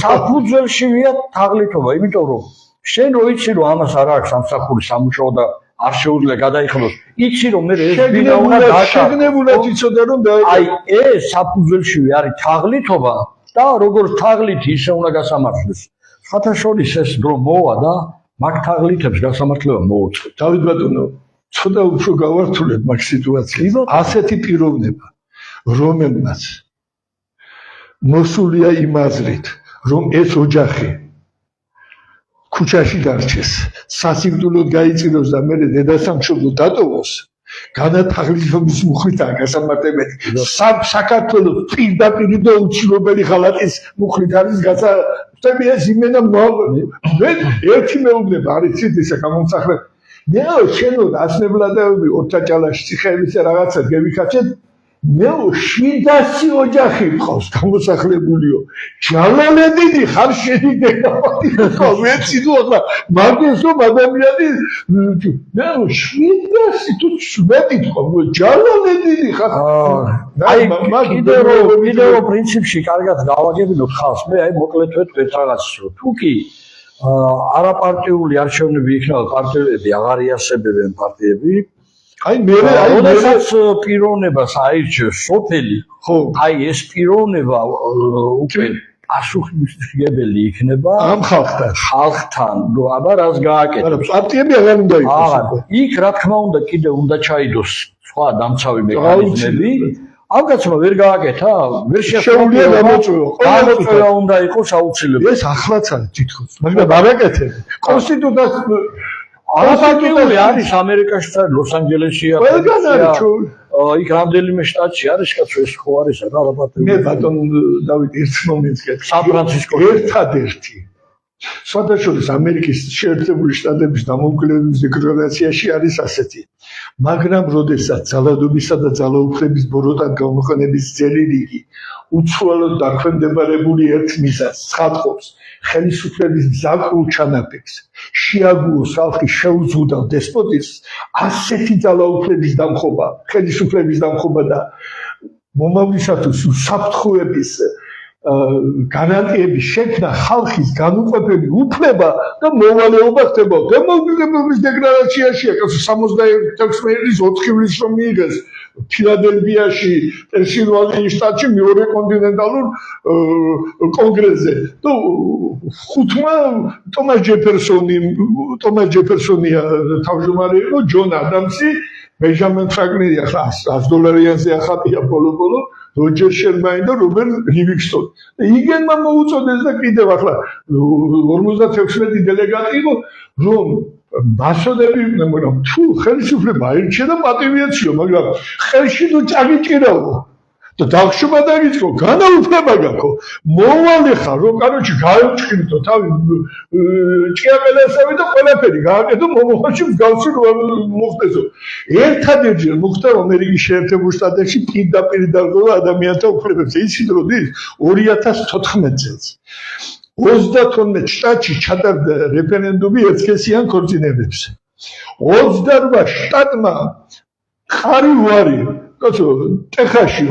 საფუძველში ვია თაღლითობა იმიტომ რომ შენ რო იცი რომ ამას არ აქვს სამსახური სამუშაო და არ შეუძლია გადაიხადოს იცი რომ მე ეს ბინა უნდა შეგნებულად იცოდა რომ ეს საფუძველში არის თაღლითობა და როგორც თაღლითი ისე უნდა გასამართლოს. სხვათა შორის ეს დრო მოვა და მაგ თაღლითებს გასამართლება მოუწევთ. დავით ბატონო, ცოტა უფრო გავართულებ მაგ სიტუაციას. ასეთი პიროვნება, რომელმაც მოსულია იმ აზრით, რომ ეს ოჯახი ქუჩაში დარჩეს, სასიკვდილოდ გაიწიროს და მე დედასამშობლო დატოვოს, განათაღლისობის მუხლითაა გასამართებელი. საქართველოს პირდაპირ და უცნობელი ღალატის მუხლით არის გასახვევი ეს იმენა მე ერთი მეუბნება არის ციტისა გამომსახლე მე შენო ასნებლადები ორთაჭალაში ციხეების რაღაცა გევიქაცეთ მე 700 ოჯახი მყავს გამოსახლებულიო ჯალალედინი ხარ შენი დეგავატი მეცი თუ ახლა მაგას რომ ადამიანი მე 700 თუ მეტი თქო ჯალალედინი ხარ აი კიდევ პრინციპში კარგად გავაგებინოთ ხალხს მე აი მოკლედ ვეთქვი რაღაცას რომ თუ კი არაპარტიული არჩევნები იქნება პარტიები აღარ იარსებებენ პარტიები აი მე როდესაც პიროვნებას აირჩევს სოფელი ხო აი ეს პიროვნება უკვე პასუხისმგებელი იქნება ამ ხალხთან რომ აბა რას გააკეთებს არა პარტიები აღარ უნდა იყოს იქ რა თქმა უნდა კიდევ უნდა ჩაიდოს სხვა დამცავი მექანიზმები ამ კაცმა ვერ გააკეთა ვერ შეუძლია გამოწვევა უნდა იყოს აუცილებლად ეს ახლაც არის თითქოს მაგრამ არაკეთებ კონსტიტუციას არაპარტიული არის ამერიკაში და ლოს-ანჯელესშია ყველგან არის იქ რამდენიმე შტატში არის კაცო ეს ხო არის არაპარტიული მე ბატონ დავით ერთ მომენტს გეტყვი სან-ფრანცისკოში ერთადერთი სხვადასხვა ამერიკის შეერთებული შტატების დამოუკიდებლობის დეკლარაციაში არის ასეთი მაგრამ როდესაც ძალადობისა და ძალაუფლების ბოროტად გამოყენების ძელი რიგი უცვალოდ დაქვემდებარებული ერთ მიზანს ცხადყოფს ხელისუფლების მზაკრულ ჩანაფიქს შეაგუოს ხალხი შეუზღუდავ დესპოტიზმს ასეთი ძალაუფლების დამხობა ხელისუფლების დამხობა და მომავლისათვის უსაფრთხოების გარანტიების შექმნა ხალხის განუყოფელი უფლება და მოვალეობა ხდება დამოუკიდებლობის დეკლარაციაშია 66-ის 4 ივლისს რომ მიიღეს ფილადელფიაში პენსილვანიის შტატში მეორე კონტინენტალურ კონგრესზე და ხუთმა ტომას ჯეფერსონია თავმჯდომარე იყო ჯონ ადამსი ბენჯამინ ფრანკლინი ახლა $100 ახატია ბოლო როჯერ შერმანი და რობერტ ლივინგსტონი. იგენმა მოუწოდეს და კიდევ ახლა 56 დელეგატი იყო რომ მასონები მაგრამ თუ ხელისუფლება აირჩია და პატივიაციო მაგრამ ხელში თუ წაგიჭირავო და დახშობა დაგიწყო განაუფლება გაქო მოვალე ხარ რომ კაროჩი გაიჭრიდო თავი ჭიაპელესავი და ყველაფერი გააკეთო მომავალში მსგავსი მოხდესო ერთადერთი მოხდა ამერიკის შეერთებულ შტატებში პირდაპირ დარღვევა ადამიანთა უფლებებზე იცით როდის 2014 წელს 32 შტატში ჩატარდა რეფერენდუმი ერთსქესიან ქორწინებებზე 28 შტატმა ხარი უარი კაცო ტეხასში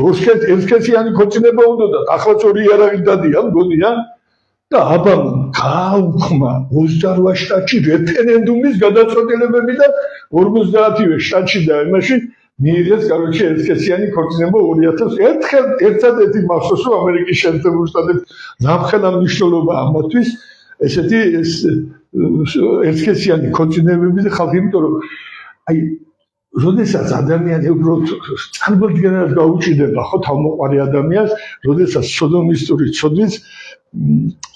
ერთსქესიანი ქორწინება უნდა ახლაც ორი იარაღი დადიან გონია და აბა გაუქმა 28 შტატში რეფერენდუმის გადაწყვეტილებები და 50-ვე შტატში და იმაში მიიღეს კაროჩი ერთსქესიანი ქორწინება 2001 ერთადერთი მახსოვს რომ ამერიკის შეერთებულ შტატებში ნამხელა მნიშვნელობა ამათვის ესეთი ერთსქესიანი ქორწინებები და ხალხი იმიტომ რომ აი როდესაც ადამიანი უბრალოდ წარმოდგენას გაუჭირდება ხო თავმოყარი ადამიანს როდესაც სოდომისტური ცოდვის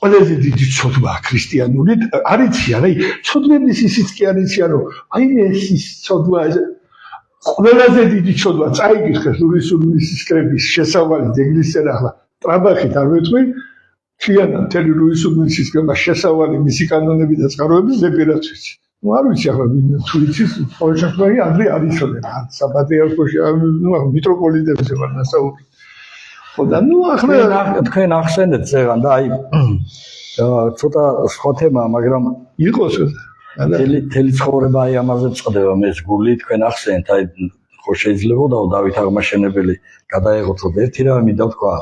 ყველაზე დიდი ცოდვაა ქრისტიანული არიციან აი ცოდვების ისიც კი არიციან რომ აი ეს ცოდვა ყველაზე დიდი ცოდვა წაიგიხეს ლუის სისკრების შესავალი ძეგლისწერა ახლა ტრაბახით არ ვეთქვი თლიანად მთელი ლუის სისკრების შესავალი მისი კანონები და წყაროები ზეპირაცვით ну არ ვიცი ახლა თუ იცის პოლიტიკაში ადრე არიცოდნენ საპატრიარქოში მიტროპოლიტებზე ვარ ნასაუბრი ხო და ну ახლა თქვენ ახსენეთ ზეგან და აი ცოტა სხვა თემაა მაგრამ იყოს თელი ცხოვრება აი ამაზე წდება მე გული თქვენ ახსენეთ აი ხო შეიძლებოდა დავით აღმაშენებელი გადაეღოთ რომ ერთი რამე მინდა ვთქვა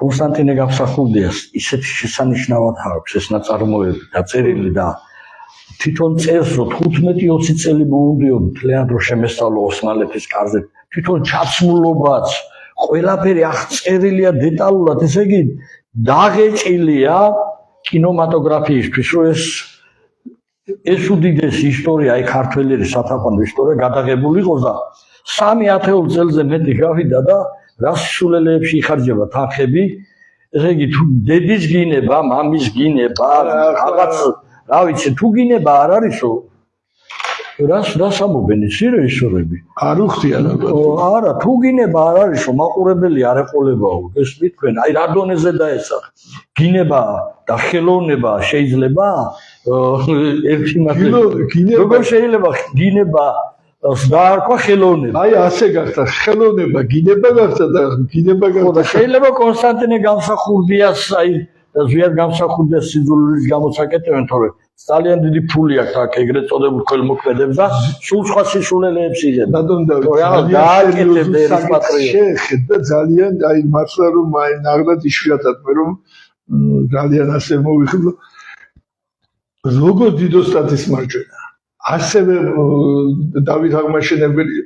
კონსტანტინე გამსახურდიას ისეთი შესანიშნავად აქვს ეს ნაწარმოები დაწერილი და თვითონ წერს რომ 15-20 წელი მოუნდიოდა თლიანად რომ შემესწავლო ოსმალეთის კარზე თვითონ ჩაცმულობაც ყველაფერი აღწერილია დეტალურად ესე იგი დაღეჭილია კინემატოგრაფიისთვის რომ ეს უდიდესი ისტორია აი ქართველი საფრანგული ისტორია გადაღებული იყოს და 3 ათეულ წელზე მეტი გავიდა და რას სულელეებში იხარჯება თანხები ესე იგი თუ დედის გინება მამის გინება რაღაც რა ვიცი თუ გინება არ არისო რას ამობენ ის რეჟისორები? არ უხდიან არა, თუ გინება არ არის რომ მაყურებელი არ ეყოლებაო, ეს თქვენ, აი რა დონეზე დაესახ. გინება და ხელოვნება შეიძლება ერთი მათგანი. როგორ შეიძლება გინება დაარქვა ხელოვნება? აი ასე გახდა, ხელოვნება გინება გახდა და გინება გახდა. შეიძლება კონსტანტინე გამსახურდიას აი ზვიად გამსახურდიას სიძულვილის გამოსაკეთებენ, თორე ძალიან დიდი ფული აქვს აქ ეგრეთ წოდებულ ქველმოქმედებს და სულ სხვა სისულელეებს იღებენ. ბატონო დააკეთებდა ერის პატრიოტი. შეხედა ძალიან აი მართლა რომ აი ნაღდათ იშვიათად მე რომ ძალიან ასე მოვიხილო როგორ დიდოსტატის მარჯვენა ასევე დავით აღმაშენებელი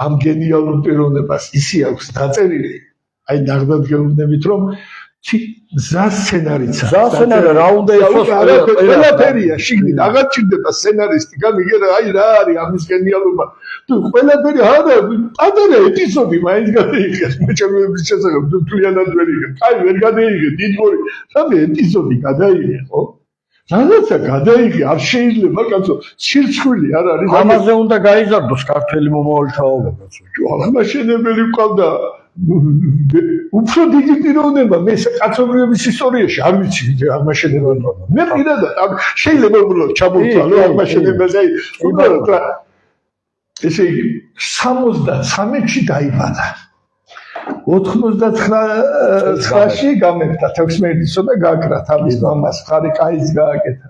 ამ გენიალურ პიროვნებას ისი აქვს დაწერილი აი ნაღდათ გეუბნებით რომ მზა სცენარიცა რა უნდა იყოს ყველაფერია შიგნით აღარ ჭირდება სცენარისტი გამიგერა აი რა არის ამის გენიალობა თუ ყველაფერი არა პატარა ეპიზოდი მაინც გადაიღეს მეჭერების შესახებ თუ თლიანად ვერ იღებ აი ვერ გადაიღე დიდგორი რამე ეპიზოდი გადაიღე ხო რაღაცა გადაიღე არ შეიძლება კაცო სირცხვილი არ არის ამაზე უნდა გაიზარდოს ქართველი მომავალთაობა კაცო აღმაშენებელი ყავდა უფრო დიდი პიროვნება მე კაცობრიობის ისტორიაში არ ვიცი აღმაშენებელი მე პირადად შეიძლება უბრალოდ ჩამოვთვალო აღმაშენებელს აი უბრალოდ ესე იგი 73-ში დაიბადა 99-ში გამეფდა 16-ში და გააკრა თავის მამას ხარი კაიც გააკეთა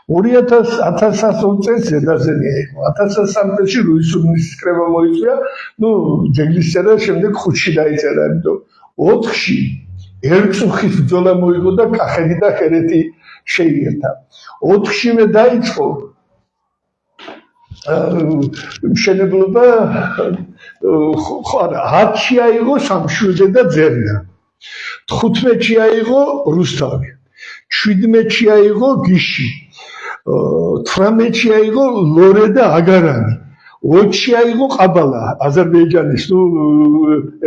2000 წელს ზედაზენია იყო 1003 წელში რუისუნის კრება მოიწვია ნუ ძეგლის წერა შემდეგ 5-ში დაიწერა იმიტომ 4-ში ერწუხის ბრძოლა მოიგო და კახეთი და ხერეთი შეიერთა 4-შივე დაიწყო მშენებლობა ხო არა 10-ში აიღო სამშვილდე და ძერნა 15-ში აიღო რუსთავი 17-ში აიღო გიში 18-ში აიღო ლორე და აგარანი 20-ში აიღო ყაბალა აზერბაიჯანის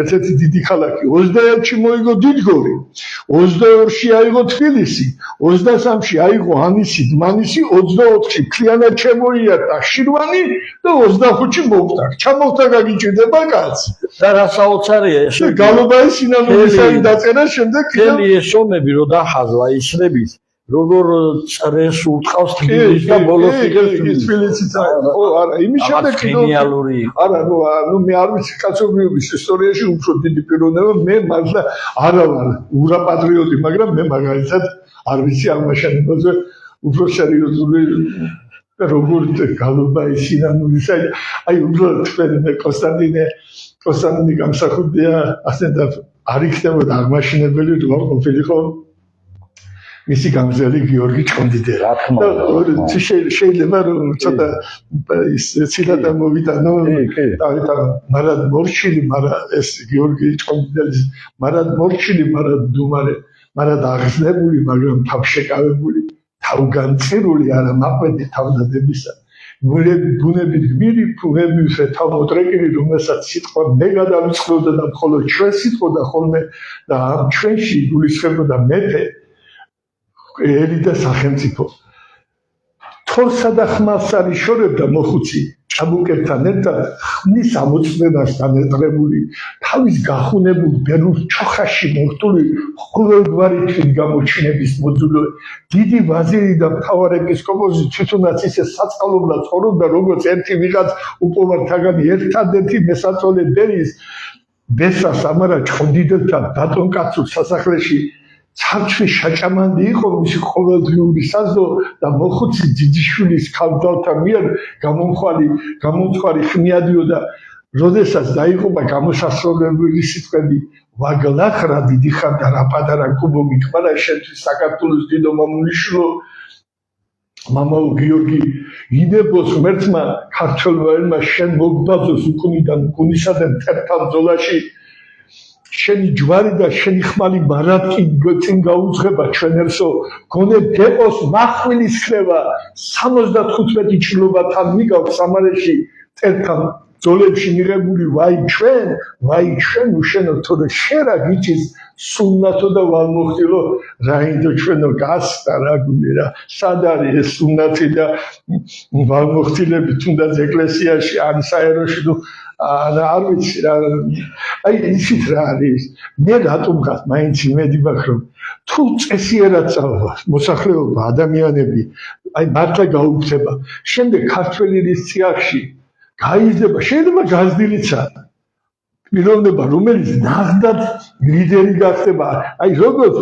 ერთ-ერთი დიდი ქალაქი 21-ში მოიგო დიდგორი 22-ში აიღო თბილისი 23-ში აიღო ანისი დმანისი 24-ში მთლიანად შემოიარდა შირვანი და 25-ში მოხდა ჩამოხდა გაგიჭირდება კაც და რა საოცარია ეს გალობაის სინანულისარი დაწერა შემდეგ ხელი ეს ომები რო დახაზვა ისრებით როგორ წრეს უთყავს თბილისს და ბოლოს იღებს თბილისიც ხო არა იმის შემდეგ გენიალური არა ნუ მე არ ვიცი კაცობრიობის ისტორიაში უფრო დიდი პიროვნება მე მართლა არა ვარ ურაპატრიოტი მაგრამ მე მაგალითად არ ვიცი აღმაშენებელზე უფრო სერიოზული როგორ გალობა ისინანულისა აი უბრალოდ თქვენ მე კონსტანტინე გამსახურდია ასე და არ იქნებოდა აღმაშენებელი თუ არ ყოფილიყო მისი გამზელი გიორგი ჭონდიდე რა თქმა უნდა შეიძლება რომ ცოტა ის ციტატა მოვიტანო მარად მორჩილი მაგრამ ეს გიორგი ჭონდიდელის მარად მორჩილი მარად დუმარე მარად აღზნებული მაგრამ თავშეკავებული თავგანწირული არა მაყვედი თავდადებისა ბუნებით გმირი ფუნები თავმოტრეკილი რომელსაც სიტყვა მე გადავიწყდოდა და მხოლოდ ჩვენ სიტყვა ხოლმე და ჩვენში გულისხმობდა მეფე ელი და სახელმწიფო თორსა და ხმალს არის შორებდა მოხუცი ჭაბუკებთან ერთად ხმის ამოწმებას განეტრებული თავის გახუნებულ ბერულ ჩოხაში მორთული ყოველგვარი თვით გამოჩინების მოძულე დიდი ვაზირი და მთავარეპისკოპოსი თვითონაც ისე საწყალობლად ცხოვრობდა როგორც ერთი ვიღაც უპოვართაგანი ერთადერთი მესაწოლე ბერის ბესას ამარა ჭონდიდელთან ბატონკაცურ სასახლეში ცარცვის შაჭამანდი იყო მისი ყოველდღიური საზო და მოხუცი ძიძიშვილის ქალბრძოლთა მიერ გამომთხვარი ხმიადიოდა როდესაც დაიღუპა გამოსასრულებელი სიტყვები ვაგლახრა დიდი ხარ და რა პატარა კუბო მიყარა შენთვის საქართველოს დიდო მამულიშვილო მამაო გიორგი ინებოს ღმერთმა ქართველმა ერმა შენ მოგბაძოს უკუნიდან უკუნისა და მწერთა ბრძოლაში შენი ჯვარი და შენი ხმალი მარადკი წინ გაუძღება ჩვენერსო გონე დეპოს מחვილის ხდება 75 ჭრილობათან მიგავ სამარეში წერთან ბრძოლებში მიღებული ვაი ჩვენ უშენო თორე შენ რა გიჩის სუნნათო და ვალმოხტილო რაინდო ჩვენო გასტა რა გული რა სად არის ეს სუნნათი და ვალმოხტილები თუნდაც ეკლესიაში ან საეროში თუ არ ვიცი რა აი ისიც რა არის მე რატომ გას მაინც იმედი მაქვს რომ თუ წესიერად წავა მოსახლეობა ადამიანები აი მართლა გაუქცება შემდეგ ქართველი რის ციახში გაიზრდება შეიძლება გაზრდილიცა პიროვნება რომელიც ნახდათ ლიდერი გახდება აი როგორც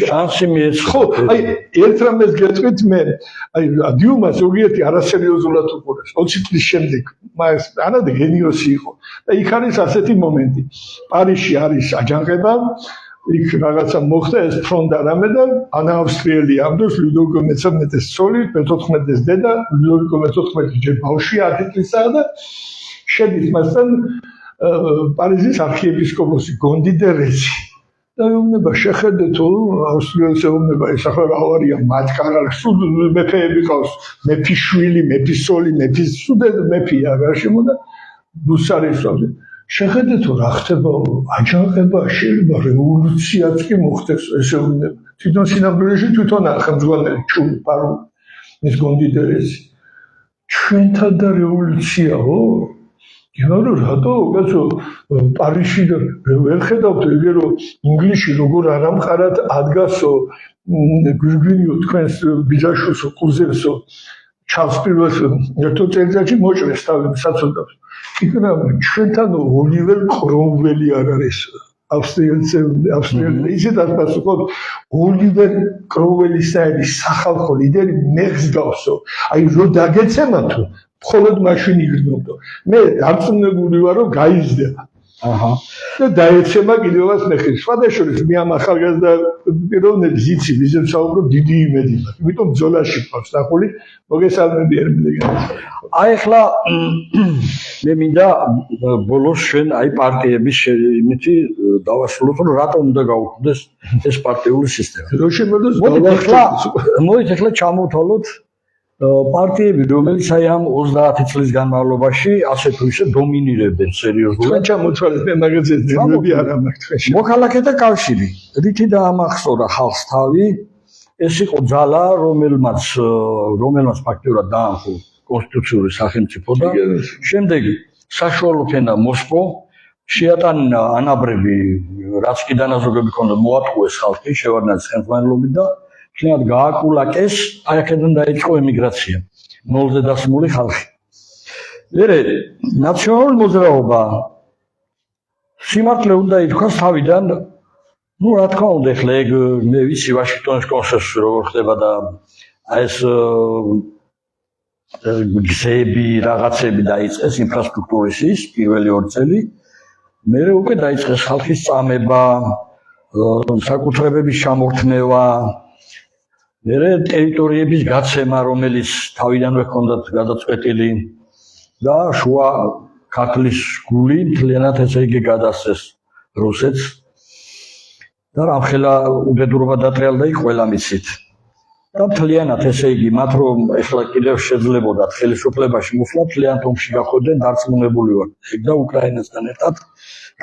შანსი მიეცა ხო აი ერთ რამეს გეტყვით მე აი დიუმას ზოგიერთი არასერიოზულად უყურებს 20 წლის შემდეგ მას ანადე გენიოსი იყო და იქ არის ასეთი მომენტი პარიზში არის აჯანყება იქ რაღაცა მოხდა ეს ფრონტა რამე და ანა ავსტრიელი ამ დროს ლუდოვიკო მე-13-ის ცოლი მე-14-ის დედა ლუდოვიკო მე-14 ჯერ ბავშვია 10 წლისაა და შედის მასთან პარიზის არქიეპისკოპოსი გონდი და რეცი და ეუბნება შეხედეთო ავსტრიელს ეუბნება ეს ახლა რა ვარია მათკარა სულ მეფეები ყავს მეფის შვილი მეფის სოლი მეფის სუდე მეფია გარშემო და დუსარისავზე შეხედეთო რა ხდება აჯანყება შეიძლება რევოლუციაც კი მოხდეს ეს ეუბნება თვითონ სინამდვილეში თვითონ ხელმძღვანელი ჩული პარო მის გონდი და რეცი ჩვენთან და რევოლუციაო იგივე რატო კაცო პარიზში ვერ ხედავთ ეგე რომ ინგლისში როგორ არ ამყარად ადგასო გვირგვინიო თქვენს ბიძაშვილსო კუზენსო ჩავს პირველს ერთო წელიწადში მოჭრეს თავი საცოდავს იქნება ჩვენთან ოლივერ კრომველი არ არის ავსტრიელი ისეთ ასპასუხოთ ოლივერ კრომველისაები სახალხო ლიდერი მეხსგავსო აი რო დაგეცემა თუ მხოლოდ მაშინ იგრძნობდო მე არწმუნებული ვარ რომ გაიზრდება და დაეცემა კიდევაც მეხი სხვადასხვა მე ამ ახალგაზრდა პიროვნების იცი ვიზენ საუბრობ დიდი იმედი მაქვს იმიტომ ბრძოლაში ყავს ნახული მოგესალმები ერმილეგან აი ახლა მე მინდა ბოლოს ჩვენ აი პარტიების იმითი დავასრულოთ რომ რატომ უნდა გაუქმდეს ეს პარტიული სისტემა რო შემოდის მოდით ახლა ჩამოვთვალოთ პარტიები რომელიც აი ამ 30 წლის განმავლობაში ასე თუ ისე დომინირებენ სერიოზულად თქვენ ჩამოთვალეთ მე მაგაზე ძებნები არ მაქვს თქვენში მოქალაქეთა კავშირი რითი დაამახსოვრა ხალხს თავი ეს იყო ძალა რომელმაც ფაქტიურად დაამხო კონსტიტუციური სახელმწიფო და შემდეგ საშუალო ფენა მოსპო შეატანა ანაბრები რაც კი დანაზოგები ქონდა მოატყუეს ხალხი შევარდნაძის ხელმძღვანელობით და შეიძლება გააკულაკეს აი აქედან დაიწყო ემიგრაცია ნოლზე დასმული ხალხი მერე ნაციონალური მოძრაობა სიმართლე უნდა ითქვას თავიდან ну რა თქმა უნდა ახლა ეგ მე ვიცი ვაშინგტონის კონსენსუსი როგორ ხდება და აი ეს გზები რაღაცები დაიწყეს ინფრასტრუქტურის ის პირველი 2 წელი მერე უკვე დაიწყეს ხალხის წამება საკუთრებების ჩამორთმევა მერე ტერიტორიების გაცემა რომელიც თავიდანვე ჰქონდათ გადაწყვეტილი და შუა ქართლის გული მთლიანად ესე იგი გადასცეს რუსეთს და რამხელა უდედურობა დატრიალდა იქ ყველა მიცით და მთლიანად ესე იგი მათ რომ ეხლა კიდევ შეძლებოდათ ხელისუფლებაში მოსვლა მთლიანად ომში გახვდნენ დარწმუნებული ვარ ეგ და უკრაინასთან ერთად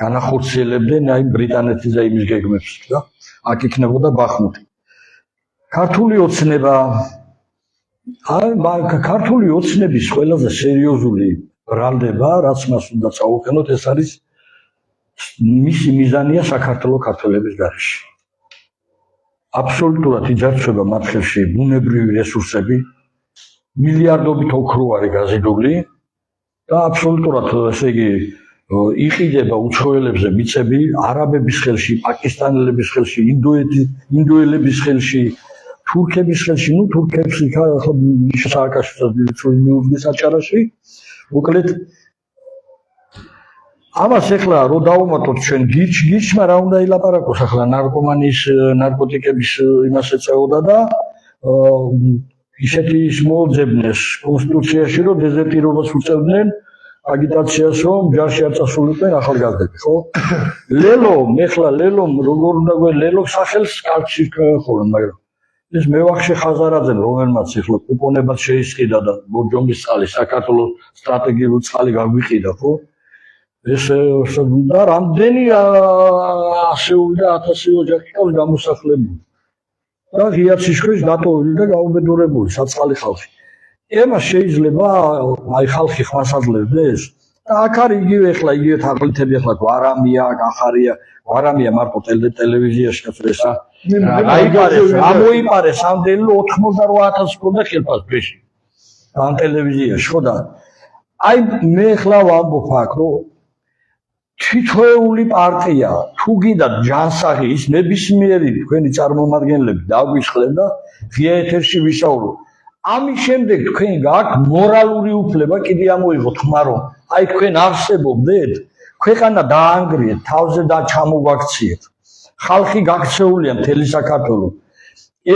განახორციელებდნენ აი ბრიტანეთის და იმის გეგმებს და აქ იქნებოდა ბახმუთი ქართული ოცნება ქართული ოცნების ყველაზე სერიოზული ბრალდება რაც მას უნდა წაუყენოთ ეს არის მისი მიზანია საქართველოს ქართველების გარეშე აბსოლუტურად იძარცვება მათ ხელში ბუნებრივი რესურსები მილიარდობით ოქრო არის გაზიდული და აბსოლუტურად ესე იგი იყიდება უცხოელებზე მიწები არაბების ხელში პაკისტანელების ხელში ინდოელების ხელში თურქების ხელში ნუ თურქებს იქა სააკაშვილს მიუძღვის აჭარაში მოკლედ ამას ეხლა რო დავუმატოთ ჩვენ გიჩმა რა უნდა ილაპარაკოს ახლა ნარკომანის ნარკოტიკების იმას ეწეოდა და ისეთი ის მოძებნეს კონსტიტუციაში რომ დეზერტირობას უწევდნენ აგიტაციას რომ ჯარში არ წასულიყვნენ ახალგაზრდები ხო ლელომ ეხლა ლელომ როგორ უნდა ლელო სახელს კავშირი ხოლმე მაგრამ ეს მევახშე ხაზარაძემ, რომელმაც ახლა კუპონებად შეისყიდა და ბორჯომის წყალი საქართველოს სტრატეგიული წყალი გაგვიყიდა, ხო? ეს და რამდენი ასეული და ათასი ოჯახი ყავს გამოსახლებული. და ღია ციშქრის დატოვილი და გაუბედურებული საწყალი ხალხი. ემას შეიძლება აი ხალხი ხმასაძლევდეს და აქ არის იგივე ახლა იგივე თაღლითები ახლა გვარამია, გახარია, გვარამია მარტო ტელევიზიაში ესა აიპარეს, ამოიპარეს ამდენი 88,000 ქონდა ხელფასში. ამ ტელევიზიაში ხო და აი მე ახლა ვამბობ აქ რომ თითოეული პარტია თუ გინდა ჯანსაღი ის ნებისმიერი თქვენი წარმომადგენლები დაგვისხლენ და ღია ეთერში ვისაუბროთ. ამის შემდეგ თქვენ გაქვთ მორალური უფლება კიდე ამოიღოთ ხმა რომ აი თქვენ არსებობდეთ, ქვეყანა დაანგრიეთ, თავზე და ჩამოვაქციეთ. ხალხი გაქცეულია მთელი საქართველო.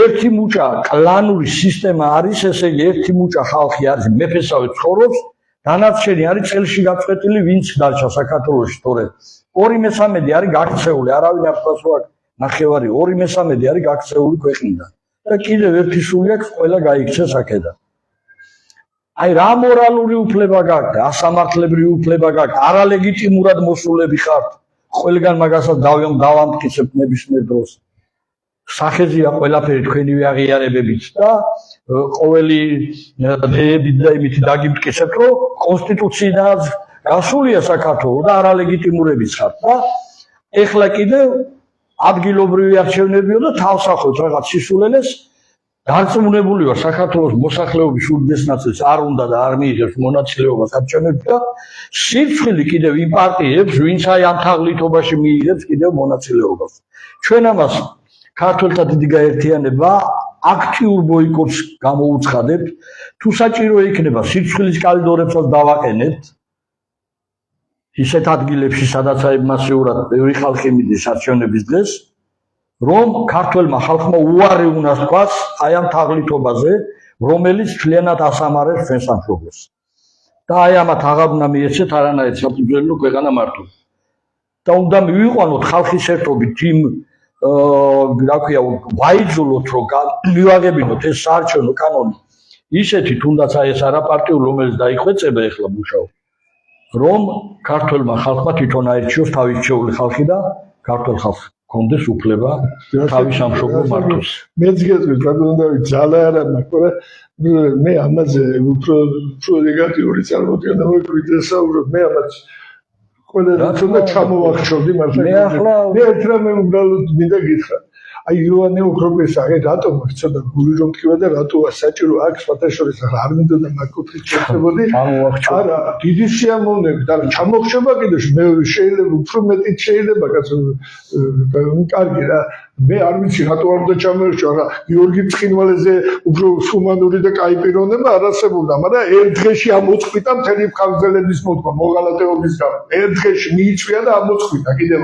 ერთი მუჭა კლანური სისტემა არის, ესე იგი ერთი მუჭა ხალხი არის მეფესავე ცხოვრობს, დანარჩენი არის წელში გაწყვეტილი ვინც დარჩა საქართველოში, თორე 2/3 არის გაქცეული, არავინ აფხას ვაკ ნახევარი 2/3 არის გაქცეული ქვეყნიდან. და კიდევ ერთი სული აქვს ყველა გაიქცეს აქედან. აი რა მორალური უფლება გაქვთ, ასამართლებრივი უფლება გაქვთ, არალეგიტიმურად მოსულები ხართ. ყველგან მაგასაც დავამტკიცებთ ნებისმიერ დროს. სახეზეა ყველაფერი თქვენივე აღიარებებით და ყოველი დეებით და იმით დაგიმტკიცებთ, რომ კონსტიტუციიდან გასულია საქართველო და არალეგიტიმურებიც ხართ და ეხლა კიდევ ადგილობრივი არჩევნებიო და თავსახოთ რაღაც სისულელეს დარწმუნებული ვარ საქართველოს მოსახლეობის უდიდეს ნაწილს არ უნდა და არ მიიღებს მონაწილეობას არჩევნებში და სირცხვილი კიდევ იმ პარტიებს ვინც აი ამ თაღლითობაში მიიღებს კიდევ მონაწილეობას. ჩვენ ამას ქართველთა დიდი გაერთიანება აქტიურ ბოიკოტს გამოუცხადებთ. თუ საჭირო იქნება სირცხვილის კალიდორებსაც დავაყენებთ ისეთ ადგილებში, სადაც აი მასიურად ბევრი ხალხი მიდის არჩევნების დღეს, რომ ქართველმა ხალხმა უარი უნდა თქვას აი ამ თაღლითობაზე, რომელიც მთლიანად ასამარებს ჩვენს სამშობლოს. და აი ამათ აღარ უნდა მიეცეთ არანაირ საფუძველო ქვეყანა მარტო. და უნდა მივიყვანოთ ხალხის ერთობით იმ რა ქვია, ვაიძულოთ რომ მივაღებინოთ ეს საარჩევნო კანონი. ისეთი თუნდაც აი ეს არაპარტიული რომელიც დაიხვეწება ახლა მუშაობს. რომ ქართველმა ხალხმა თვითონ აირჩიოს თავის შეეული ხალხი და ქართველ ხალხს კონდეს უფლება თავის სამშობლო მართოს. მეც გეტყვით ბატონო დავით ძალა არა მაქვს, მე ამაზე უფრო ნეგატიური წარმოდგენა მოიყვით ესაუბროთ, მე ამაც ყველა თუნდა ჩამოვახშოვდი მართლა. მე ერთ რამე უბრალოდ მინდა გითხრა. აი იოანე ოქროპეს აი რატო მოგწოდა გული რომ თქვა და რატო საჭირო აქ სხვადასხვა არ მინდა და მაგკუთით შეწებოდი არა დიდი სიამოვნებით არა ჩამოხშობა კიდე მე შეიძლება უფრო მეტი შეიძლება კაცო კარგი რა მე არ ვიცი რატო არ უნდა ჩამოერჩო რა გიორგი ცხინვალეზე უფრო ჰუმანური და კაი პიროვნება არ არსებობდა მაგრამ ერთ დღეში ამოწყვიტა მთელი ხალხელების მოდგა მოღალატეობის გამო ერთ დღეში მიიწვია და ამოწყვიტა კიდევ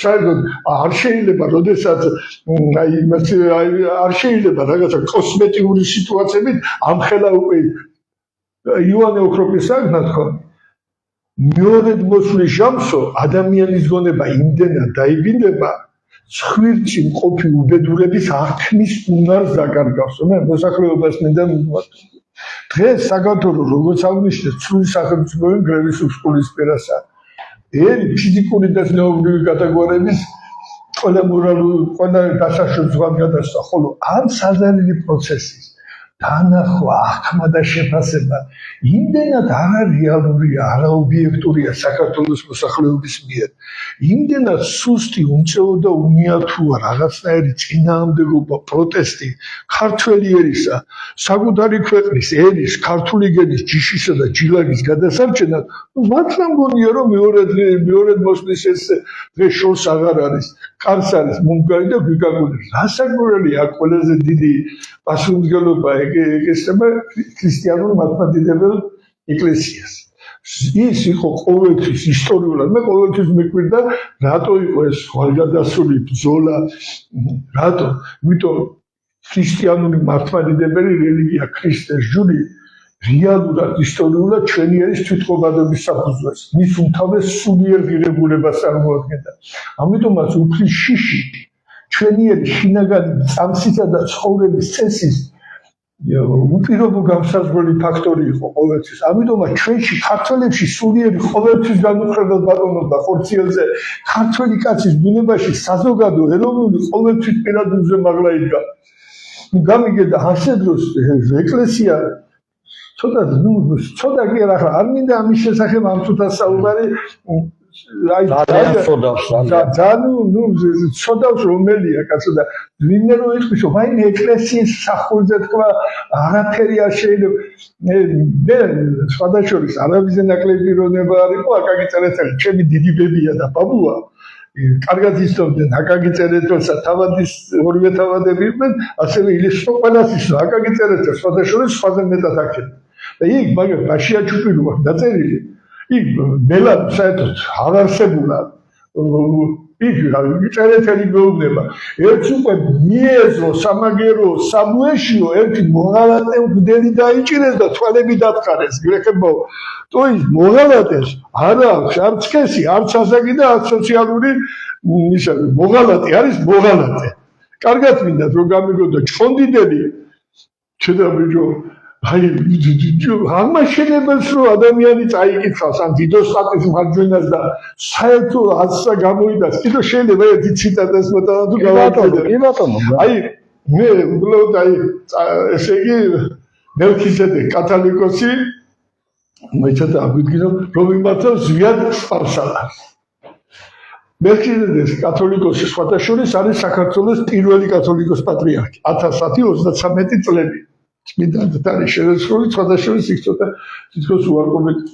საერთოდ არ შეიძლება როდესაც აი არ შეიძლება რაღაცა კოსმეტიკური სიტუაციებით ამხელა უკვე იოანე ოქროპის აღნა თქვა მეორედ მოსვლის ჟამსო ადამიანის გონება იმდენად დაიბინდება ცხვირში მყოფი უბედურების აღქმის უნარს დაკარგავს მე მოსახლეობას მინდა მივმართო დღეს საქართველოს როგორც აღნიშნეთ სრული სახელმწიფოები გრევის უსკულისპირასა ერი ფიზიკური და ზნეობრივი კატეგორიების ყველა მორალური ყველა დასაშვებს გადასცა ხოლო ამ საზარელი პროცესის დანახვა აღქმა და შეფასება იმდენად არარეალურია არაობიექტურია საქართველოს მოსახლეობის მიერ იმდენად სუსტი უმწეო და უნიათოა რაღაცნაირი წინააღმდეგობა პროტესტი ქართველი ერისა საკუთარი ქვეყნის ერის ქართული გენის ჯიშისა და ჯილაგის გადასარჩენად მართლა მგონია რომ მეორედ მოსვლის ეს დღეს შორს აღარ არის კარს არის მომგარი და გვიკაგული რასაკვირველია ყველაზე დიდი პასუხისმგებლობა ეგესება ქრისტიანულ მართლმადიდებელ ეკლესიას. ის იყო ყოველთვის ისტორიულად, მე ყოველთვის მეკვირდა, რატო იყო ეს ხვალგადასული ბრძოლა, რატო? იმიტომ ქრისტიანული მართლმადიდებელი რელიგია ქრისტეს ჯული რეალურად ისტორიულად ჩვენი არის თვითყობადობის საფუძვლებს, მის უმთავრეს სულიერ ღირებულებას წარმოადგენდა. ამიტომაც უფლის შიში ჩვენიერი შინაგანი წამსისა და ცხოვრების წესის უპირობო გამსაზღვრელი ფაქტორი იყო ყოველთვის. ამიტომაც ჩვენში ქართველებში სულიერი ყოველთვის განუხრებად ბატონობდა ხორციელზე ქართველი კაცის ბუნებაში საზოგადო ეროვნული ყოველთვის პირადულზე მაღლა იდგა. გამიგე და ასე დროს ეკლესია ცოტა კი არა, არ მინდა ამის შესახებ ამ თუთა საუბარი ძალიან ცოდავს რომელია კაცო და ვინმე რო იხმის ვაიმე ეკლესიის სახურზე თქვა არაფერი არ შეიძლება მე სხვადასხვა არავის ნაკლები რონება არ იყო აკაკი წერეთელი ჩემი დიდი ბებია და ბაბუა კარგად ისწავდნენ აკაკი წერეთელსა თავადის ორივე თავადები იყვნენ ასევე ილეშო ყველას ისო აკაკი წერეთელი სხვადასხვა სხვაზე მეტად აქეთ და იქ მაგრამ ბაშია ჩუპილოა დაწერილი იქ ბელად საერთოდ არ არსებულა იქ წერეთელი მეუბნება ერთს უკვე მიეზო სამაგერო სამუეშიო ერთი მოღალატე მგდელი დაიჭირეს და თვალები დათხარეს გლეხებო ტოის მოღალატეს არ აქვს არც სქესი არც ასაკი და არც სოციალური ისა მოღალატე არის მოღალატე კარგად მინდა რომ გამიგო ჩხონდიდელი ჩედაბიჯო აი აღმაშენებელს რომ ადამიანი წაიკითხავს ამ დიდოს სტატის მარჯვენას და საერთო ასა გამოიდას კიდევ შეიძლება ერთი ციტატას მოთავა თუ გავაკეთე კი ბატონო აი მე უბრალოდ აი ესე იგი მელქისედეკ კათოლიკოსი მეცადა აგვიდგინო რომ იმართავს ზვიად სპარსალას მელქისედეკ კათოლიკოსი სხვადასხვა არის საქართველოს პირველი კათოლიკოს პატრიარქი 1133 წლები მინდა არის შესრულებული სხვადასხვა სიცხოთა თითქოს უარყოფით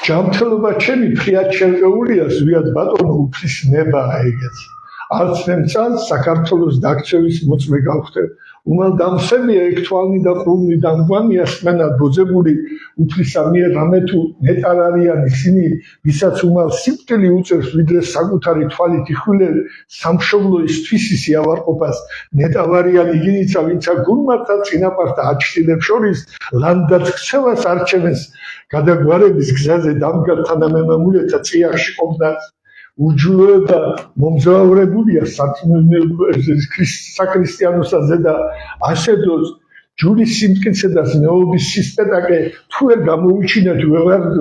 ჯანმრთელობა ჩემი ფრიად შერყეულია ზვიად ბატონო უფლის ნებაა ეგეც არც მემცან საქართველოს დაქცევის მოწმე გავხდე უმალ დამსებია ეგ თვალნი და ყრუნი დამგვანია სმენა ბოძებული უფლისამიერ რამე თუ ნეტარ არიან ისინი ვისაც უმალ სიკვდილი უწევს ვიდრე საკუთარი თვალით იხვილენ სამშობლოის თვისისი ავარყოფას ნეტავარიან იგინიცა ვინცა გულმართა წინაპართა აჩრდილებს შორის ლანდად ქცევას არჩევენს გადაგვარების გზაზე დამგარ თანამემამულეთა წიაღში ყოფნას უჯულო და მომზაურებულია საკრისტიანოსაზე და ასეთოს ჯულის სიმტკიცე და ზნეობის სისპეტაკე თუ ვერ გამოუჩინეთ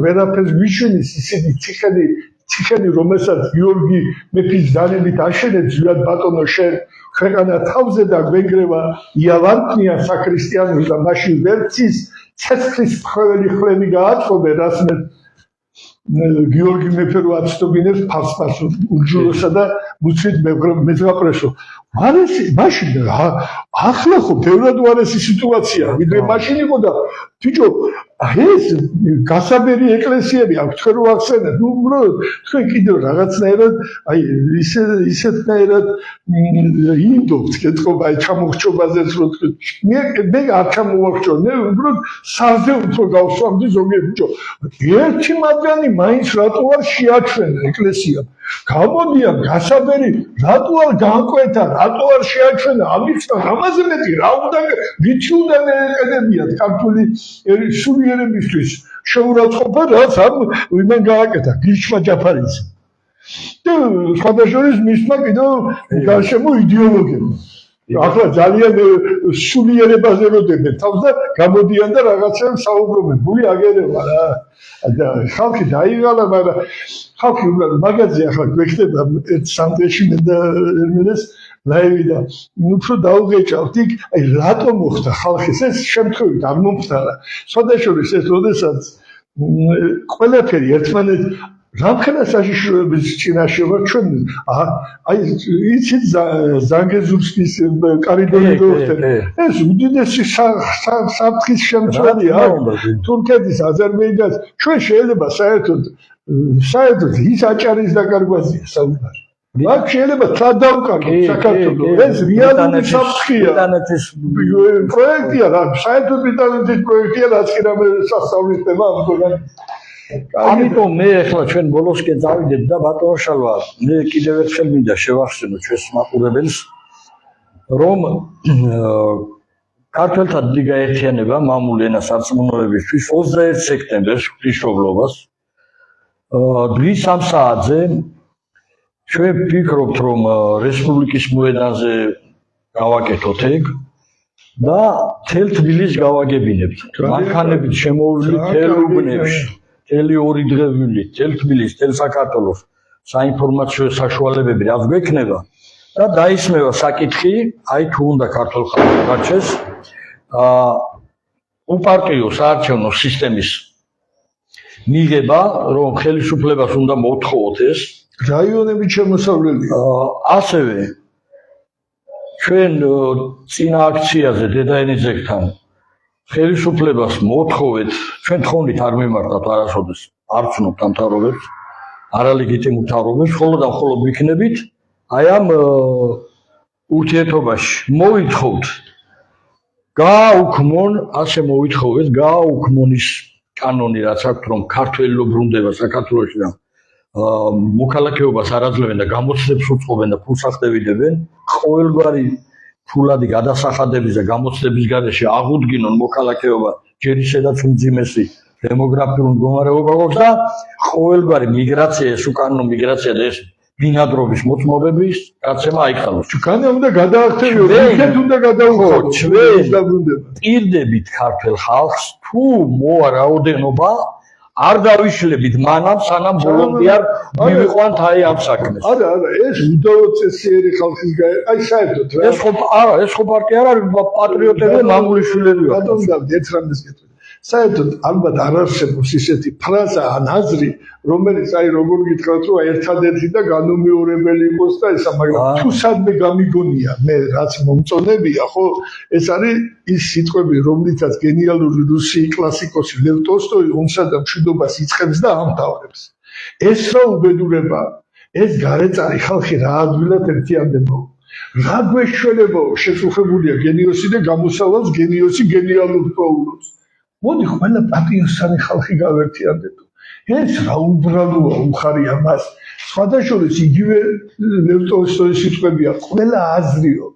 ვერაფერს გვიჩვენის ისეთი ციხენი რომელსაც გიორგი მეფის დანებით აშენეთ ზვიად ბატონო შენ ქვეყანა თავზე და გვენგრევა იავანტნია საკრისტიანოს და მაშინ ვერცის ცეცხლის მხოლოდ ხლები გააწყობენ რასმე გიორგი მეფე რო აცნობინებს ფარსმას უჯულოსა და მუცით მეზღაპრესო მაშინ ახლა ხო ბევრად უარესი სიტუაცია ვიდრე მაშინ იყო და ბიჭო ეს გასაბერი ეკლესიები აქვს თქვენ რო ახსენეთ ნუ უბრალოდ თქვენ კიდევ რაღაცნაირად აი ისეთნაირად ინდობთ კეთობა აი ჩამოხრჩობაზეც რო მე არ ჩამოვახრჩო მე უბრალოდ სარზე უფრო გავსვამდი ზოგიერთ ბიჭო ერთი მათგანი მაინც რატო არ შეაჩვენა ეკლესიამ გამოდიან გასაბერი რატო არ განკვეთა რატო არ შეაჩვენა ამიცნან ამაზე მეტი რა უნდა ვიცი უნდა მეეყედებიათ ქართული სულიერებისთვის შეურაცხყოფა რაც ამ ვინმე გააკეთა გიჩმა ჯაფარიძე და სხვადასხვა მისმა კიდევ გარშემო იდეოლოგები ახლა ძალიან სულიერებაზე როდებენ თავს და გამოდიან და რაღაცებს საუბრობენ გული აგერევა რა და ხალხი დაიღალა მაგრამ ხალხი უბრალოდ მაგაზე ახლა გვექნება სამ დღეში მე და ერმილეს ლაივი და უფრო დაუღეჭავთ იქ აი რატომ მოხდა ხალხის ეს შემთხვევით არ მომხდარა სხვადასხვა ეს როდესაც ყველაფერი ერთმანეთ რამხელა საშიშროების წინაშე ვარ ჩვენ აი იცით ზანგეზურსკის კარიდორი როხტენ ეს უდიდესი საფრთხის შემცველია თურქეთის აზერბაიჯანის ჩვენ შეიძლება საერთოდ ის აჭარის დაკარგვაზია საუბარი აქ შეიძლება თადავკარგოთ საქართველოს ეს რეალური საფრთხეა ბრიტანეთის პროექტია რა საერთოდ ბრიტანეთის პროექტია რაც კი რამე სასწაულისება ამგვარად ამიტომ მე ახლა ჩვენ ბოლოსკენ წავიდეთ და ბატონ შალვა მე კიდევ ერთხელ მინდა შევახსენო ჩვენს მაყურებელს რომ ქართველთა დიდი გაერთიანება მამული ენა სარწმუნოებისთვის 21 სექტემბერს ღვთისმშობლობას დღის 3 საათზე ჩვენ ვფიქრობთ, რომ რესპუბლიკის მოედანზე გავაკეთოთ ეგ და თელ თბილისს გავაგებინებთ. მანქანებით შემოვლით თელ უბნებში, თელი 2 დღე ვილით, თელ თბილისს, თელ საქართველოს საინფორმაციო საშუალებები რაც გვექნება და დაისმევა საკითხი, აი თუ უნდა ქართულ ხალხს გარჩეს უპარტიო საარჩევნო სისტემის მიღება, რომ ხელისუფლებას უნდა მოთხოვოთ ეს რაიონები შემოსავლელია. ასევე ჩვენ წინა აქციაზე დედაენიძესთან ხელისუფლებას მოთხოვეთ, ჩვენ თხოვნით არ მიმართათ არასოდეს, არ ვცნობთ ამ მთავრობებს, არალეგიტიმურ მთავრობებს, ხოლო და მხოლოდ ვიქნებით აი ამ ურთიერთობაში მოვითხოვთ გააუქმონ, ასე მოვითხოვეთ, გააუქმონ ის კანონი, რაც აქვს, რომ ქართველი ბრუნდება საქართველოში და მოქალაქეობას არ აძლევენ და გამოცდებს უწყობენ და ფულს ახდევიდებენ, ყოველგვარი ფულადი გადასახადების და გამოცდების გარეშე აღუდგინონ მოქალაქეობა ჯერ ისედაც უმძიმესი დემოგრაფიული მდგომარეობა გვაქვს და ყოველგვარი მიგრაცია, ეს უკანონო მიგრაცია და ეს ბინადრობის მოწმობების გაცემა აიხსნას. უკანა უნდა გადაახტევიო, იქეთ უნდა გადაუხოთ, ჩვენ პირდებით ქართულ ხალხს თუ მოა რაოდენობა არ დავიშლებით მანამ სანამ ბოლომდე არ მივიყვანთ აი ამ საქმეს. არა, ეს უდავოდ წესიერი ხალხის აი საერთოდ რა. ეს ხო პარტია არ არის, პატრიოტები და მამულიშვილები ვართ. ბატონო და ერთ რამეს გეტყვი. საერთოდ ალბათ არ არსებობს ისეთი ფრაზა ან აზრი, რომელიც აი როგორ გითხრათ, რომ ერთადერთი და განუმეორებელი იყოს და ესა, მაგრამ თუ სადმე გამიგონია, მე რაც მომწონებია, ხო, ეს არის ის სიტყვები, რომლითაც გენიალური რუსი კლასიკოსი ლევ ტოლსტოი ომსა და მშვიდობას იწყებს და ამთავრებს. ეს რა უბედურება, ეს გარეწარი ხალხი რა ადვილად ერთიანდებაო. რა გვეშველებაო, შეწუხებულია გენიოსი და გამოსავალს გენიოსი გენიალურ პოულობს. მოდი ყველა პატიოსანი ხალხი გავერთიანდეთო. ეს რა უბრალოა უხარია მას. სხვადასხვა იგივე ლევ ტოლსტოის სიტყვებია, ყველა აზრიო,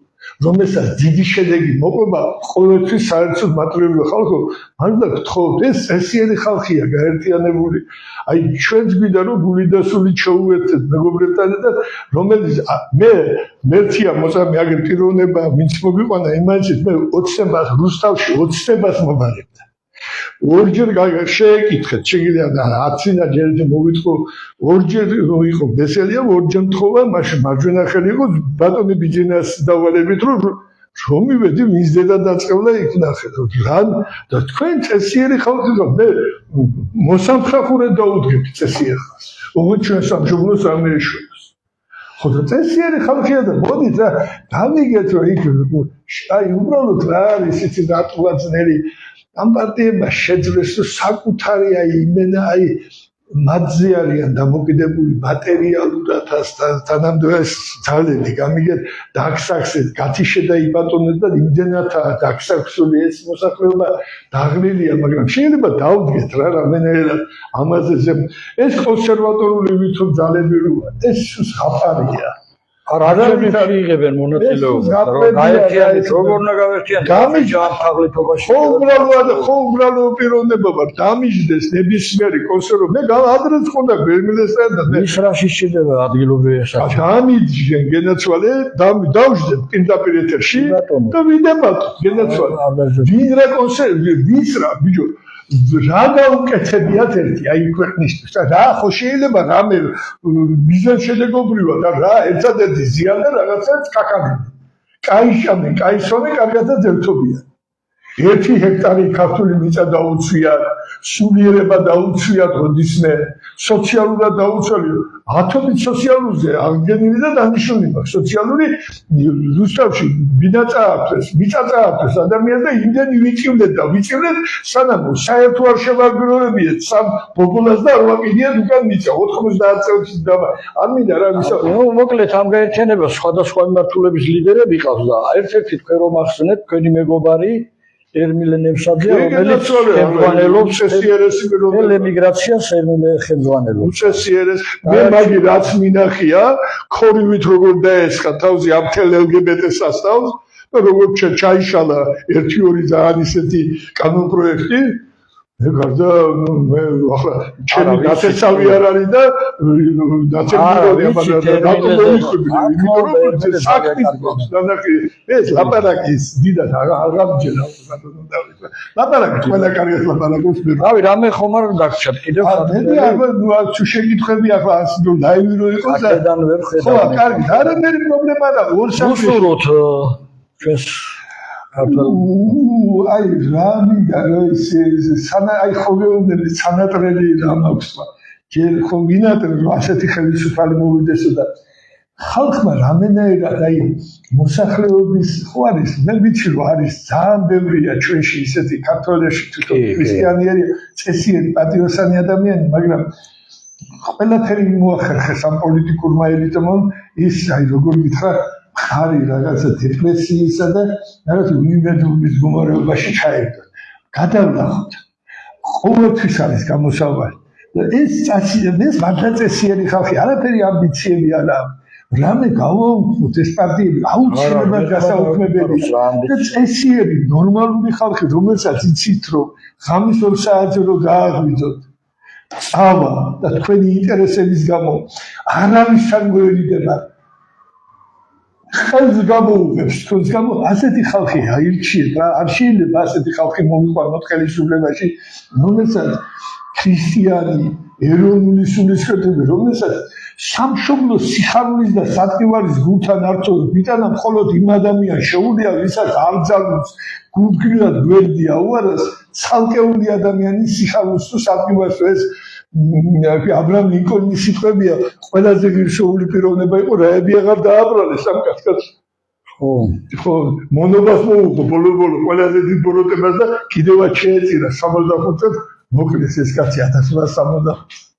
რომელსაც დიდი შედეგი მოყვება ყოველთვის საერთოდ მატარებელი ხალხო, მართლა გთხოვთ, ეს წესიერი ხალხია გაერთიანებული. აი ჩვენც გვინდა რომ გული და სული ჩაუერთდეთ მეგობრებთან და რომელიც მე მერცია მოწამე აგერ პიროვნება ვინც მოგიყვანა იმანჩით მე 20 რუსთავში 20 მომარებდა. ორჯერ შეეკითხეთ, შეგიძლია და 10 ჯერ მოვიტყო, ორჯერ იყო ბესელია, ორჯერ მთხოვა, მაშინ მარჯვენა ხელი იყო ბატონი ბიჯინას დავალებით, რომ მივედი მის დედა დაწყევლა იქ ნახე, რან და თქვენ წესიერი ხალხი ხართ, მე მოსამხახურე დაუდგეთ წესიერ ხალხს. ოღონდ ჩვენ სამშობლოს არ მეეშვებს. ხო და წესიერი ხალხია და მოდით რა დავიგეთ რომ იქ აი უბრალოდ რა არის იცი დატყუაძნელი ამ პარტიებმა შეძლეს რომ საკუთარი აი იმენა აი მათზე არიან დამოკიდებული მატერიალურად თანამდე ძალები გამიგეთ დაგსაქსეთ გათიშე და იბატონეთ და იმდენათაა დაგსაქსული ეს მოსახლეობა დაღლილია მაგრამ შეიძლება დავდგეთ რა რამენერად ამაზე ეს კონსერვატორული ვითომ ძალები როა ეს ხაფარია არავინ არ იღებენ მონაწილეობას რომ გაერთიანეთ როგორ უნდა გავერთიანოთ გამიჯა ამ თაღლითობაში ხო უბრალო პიროვნება ვარ დამიჯდეს ნებისმიერი კონსერვატორი მე ადრეც ხონდა ბერმილესთან და ის რა შეშიდება ადგილობრივი ესაკი დამიჯენ გენაცვალე დავждებ პირდაპირ ეთერში და ვიდებათ გენაცვალე ვინ რა კონსერვი ვის რა ბიჭო რა გაუკეთებიათ ერთი აი ქვეყნისთვის და რა ხო შეიძლება რამე მიზანშედეგობრივად და რა ერთადერთი ზიანდა რაღაცა კაკაბინი კაიშამი კაისონი კარგადაც ერთობია 1 ჰექტარი ქართული მიწა დაუცვია სულიერება დაუცვია როდისმე სოციალურად დაუცვია ათობით სოციალურზე აღგენილი და დანიშნული მაქვს სოციალური რუსთავში ბინაცა აქვს მიწა აქვს ადამიანს და იმდენი ვიწივლეთ და ვიწივლეთ სანამ საერთო არ შევაგროვებიეთ სამ ბობულას და არ ვაკიდიათ უკან მიწა 90 წელს და არ მინდა რა ვისა მოკლედ ამ გაერთიანებას სხვადასხვა მიმართულების ლიდერები ყავს და ერთ-ერთი თქვენ რომ ახსნეთ თქვენი მეგობარი ერმილე ნემსაძე რომელიც ხელმძღვანელობს ემიგრაციას ერმილე ხელმძღვანელობს უწესიერეს მე მაგი რაც მინახია ქორივით როგორ დაესხა თავზე ამ თელ LGBT სასწავლს და როგორ ჩაიშალა 1-2 ძალიან ისეთი კანონპროექტი მე გარდა მე ახლა ჩემი დაწესავი არ არის და დაწესავი რატომ მოიხები იმიტომ რომ საქმის გვაქვს დანახი ეს ლაპარაკის დიდად არ ამჯერა ლაპარაკი ყველა კარგად ლაპარაკობს მე რავი რამე ხომ არ დაგჭირ კიდევ თუ შეგითხვები ახლა ასო ლაივი რო იყოს აქედან ვერ ხო ხედავ კარგი არამერი პრობლემა არა ორ საქმე უსურვოთ ჩვენს აი რამი და ეს აი ხოგეუბნები სანატრელი რამ აქვს ჯერ ხო ვინატრე რომ ასეთი ხელისუფალი მოვიდესო და ხალხმა რამენაირად აი მოსახლეობის ხო არის მე ვიცი რომ არის ძალიან ბევრია ჩვენში ისეთი ქართველებში თვითონ ქრისტიანია წესიერი პატრიოტული ადამიანი მაგრამ ყველაფერი მოახერხეს ამ პოლიტიკურმა ელიტამ ის აი როგორ გითხრა ხარი რაღაცა დეპრესიისა და რაღაც უნივერსიტეტის მდგომარეობაში ჩაერთო. გადავნახოთ. ყოველთვის არის გამოსავალი. ეს წასიდეს მართლა წესიერი ხალხი, არაფერი ამბიციები არ აქვს. რამე გავაუქმოთ ეს პარტიები აუცილებლად გასაუქმებელია. და წესიერი ნორმალური ხალხი, რომელსაც იცით რომ ღამის 2 საათზე რო გააღვიძოთ. წავა და თქვენი ინტერესების გამო არავის ჩანგოერიდება ხელს გამოუღებს თუნდაც გამო ასეთი ხალხი აირჩიეთ რა არ შეიძლება ასეთი ხალხი მოვიყვანოთ ხელისუფლებაში რომელსაც ქრისტიანი ეროვნული სულისკვეთები რომელსაც სამშობლოს სიხარულის და სატყივარის გულთან არწოს ბიტანა მხოლოდ იმ ადამიანს შეუძლია ვისაც არ ძალუց გულგრილად გვერდი აუარას ცალკეული ადამიანის სიხარულს თუ სატყივარს ეს აბრაამ ლინკოლნის სიტყვებია ყველაზე ღირსეული პიროვნება იყო რაები აღარ დააბრალეს ამ კაცკაცს ხო მონობას მოუღო ბოლო ყველაზე დიდ ბოროტებას და კიდევაც შეეწირა 65 წელს მოკლეს ეს კაცი 1860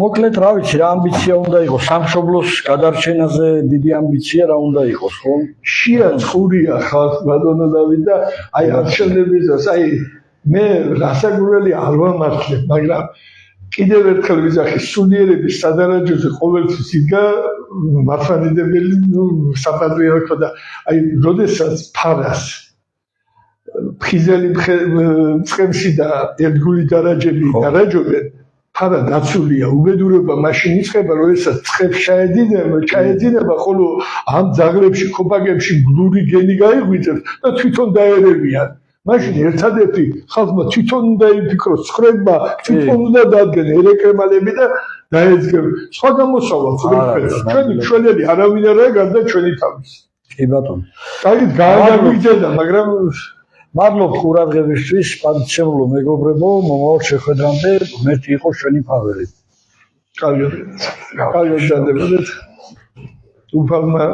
მოკლედ რა ვიცი რა ამბიცია უნდა იყოს სამშობლოს გადარჩენაზე დიდი ამბიცია რა უნდა იყოს ხო შეაწყურია ხალხს ბატონო დავით და აი არჩევნებისას აი მე რასაკვირველი არ ვამართლებ მაგრამ კიდევ ერთხელ ვიზახი სულიერების სადარაჯოზე ყოველთვის იდგა მართლმადიდებელი საპატრიარქო და აი როდესაც ფარას ფხიზელი მწყემსი და ერთგული დარაჯები დარაჯობენ ფარა დაცულია უბედურება მაშინ იწყება როდესაც წყებს ჩაედინება ხოლო ამ ძაღლებში ქოპაგებში გლური გენი გაიღვიძებს და თვითონ დაერევიან მაშინ ერთადერთი ხალხმა თვითონ უნდა იფიქროს ცხრება თვითონ უნდა დადგენ ერეკრემალები და დაეძგენ სხვა გამოსავალ ჩვენი ჩვენები არავინ არაა გარდა ჩვენი თავის კი ბატონო კარგი გააგრძელა მაგრამ მადლობ ყურადღებისთვის პატივშემლო მეგობრებო მომავალ შეხვედრამდე ღმერთი იყოს ჩვენი ფავორი კარგად დადებოდეთ უფალმა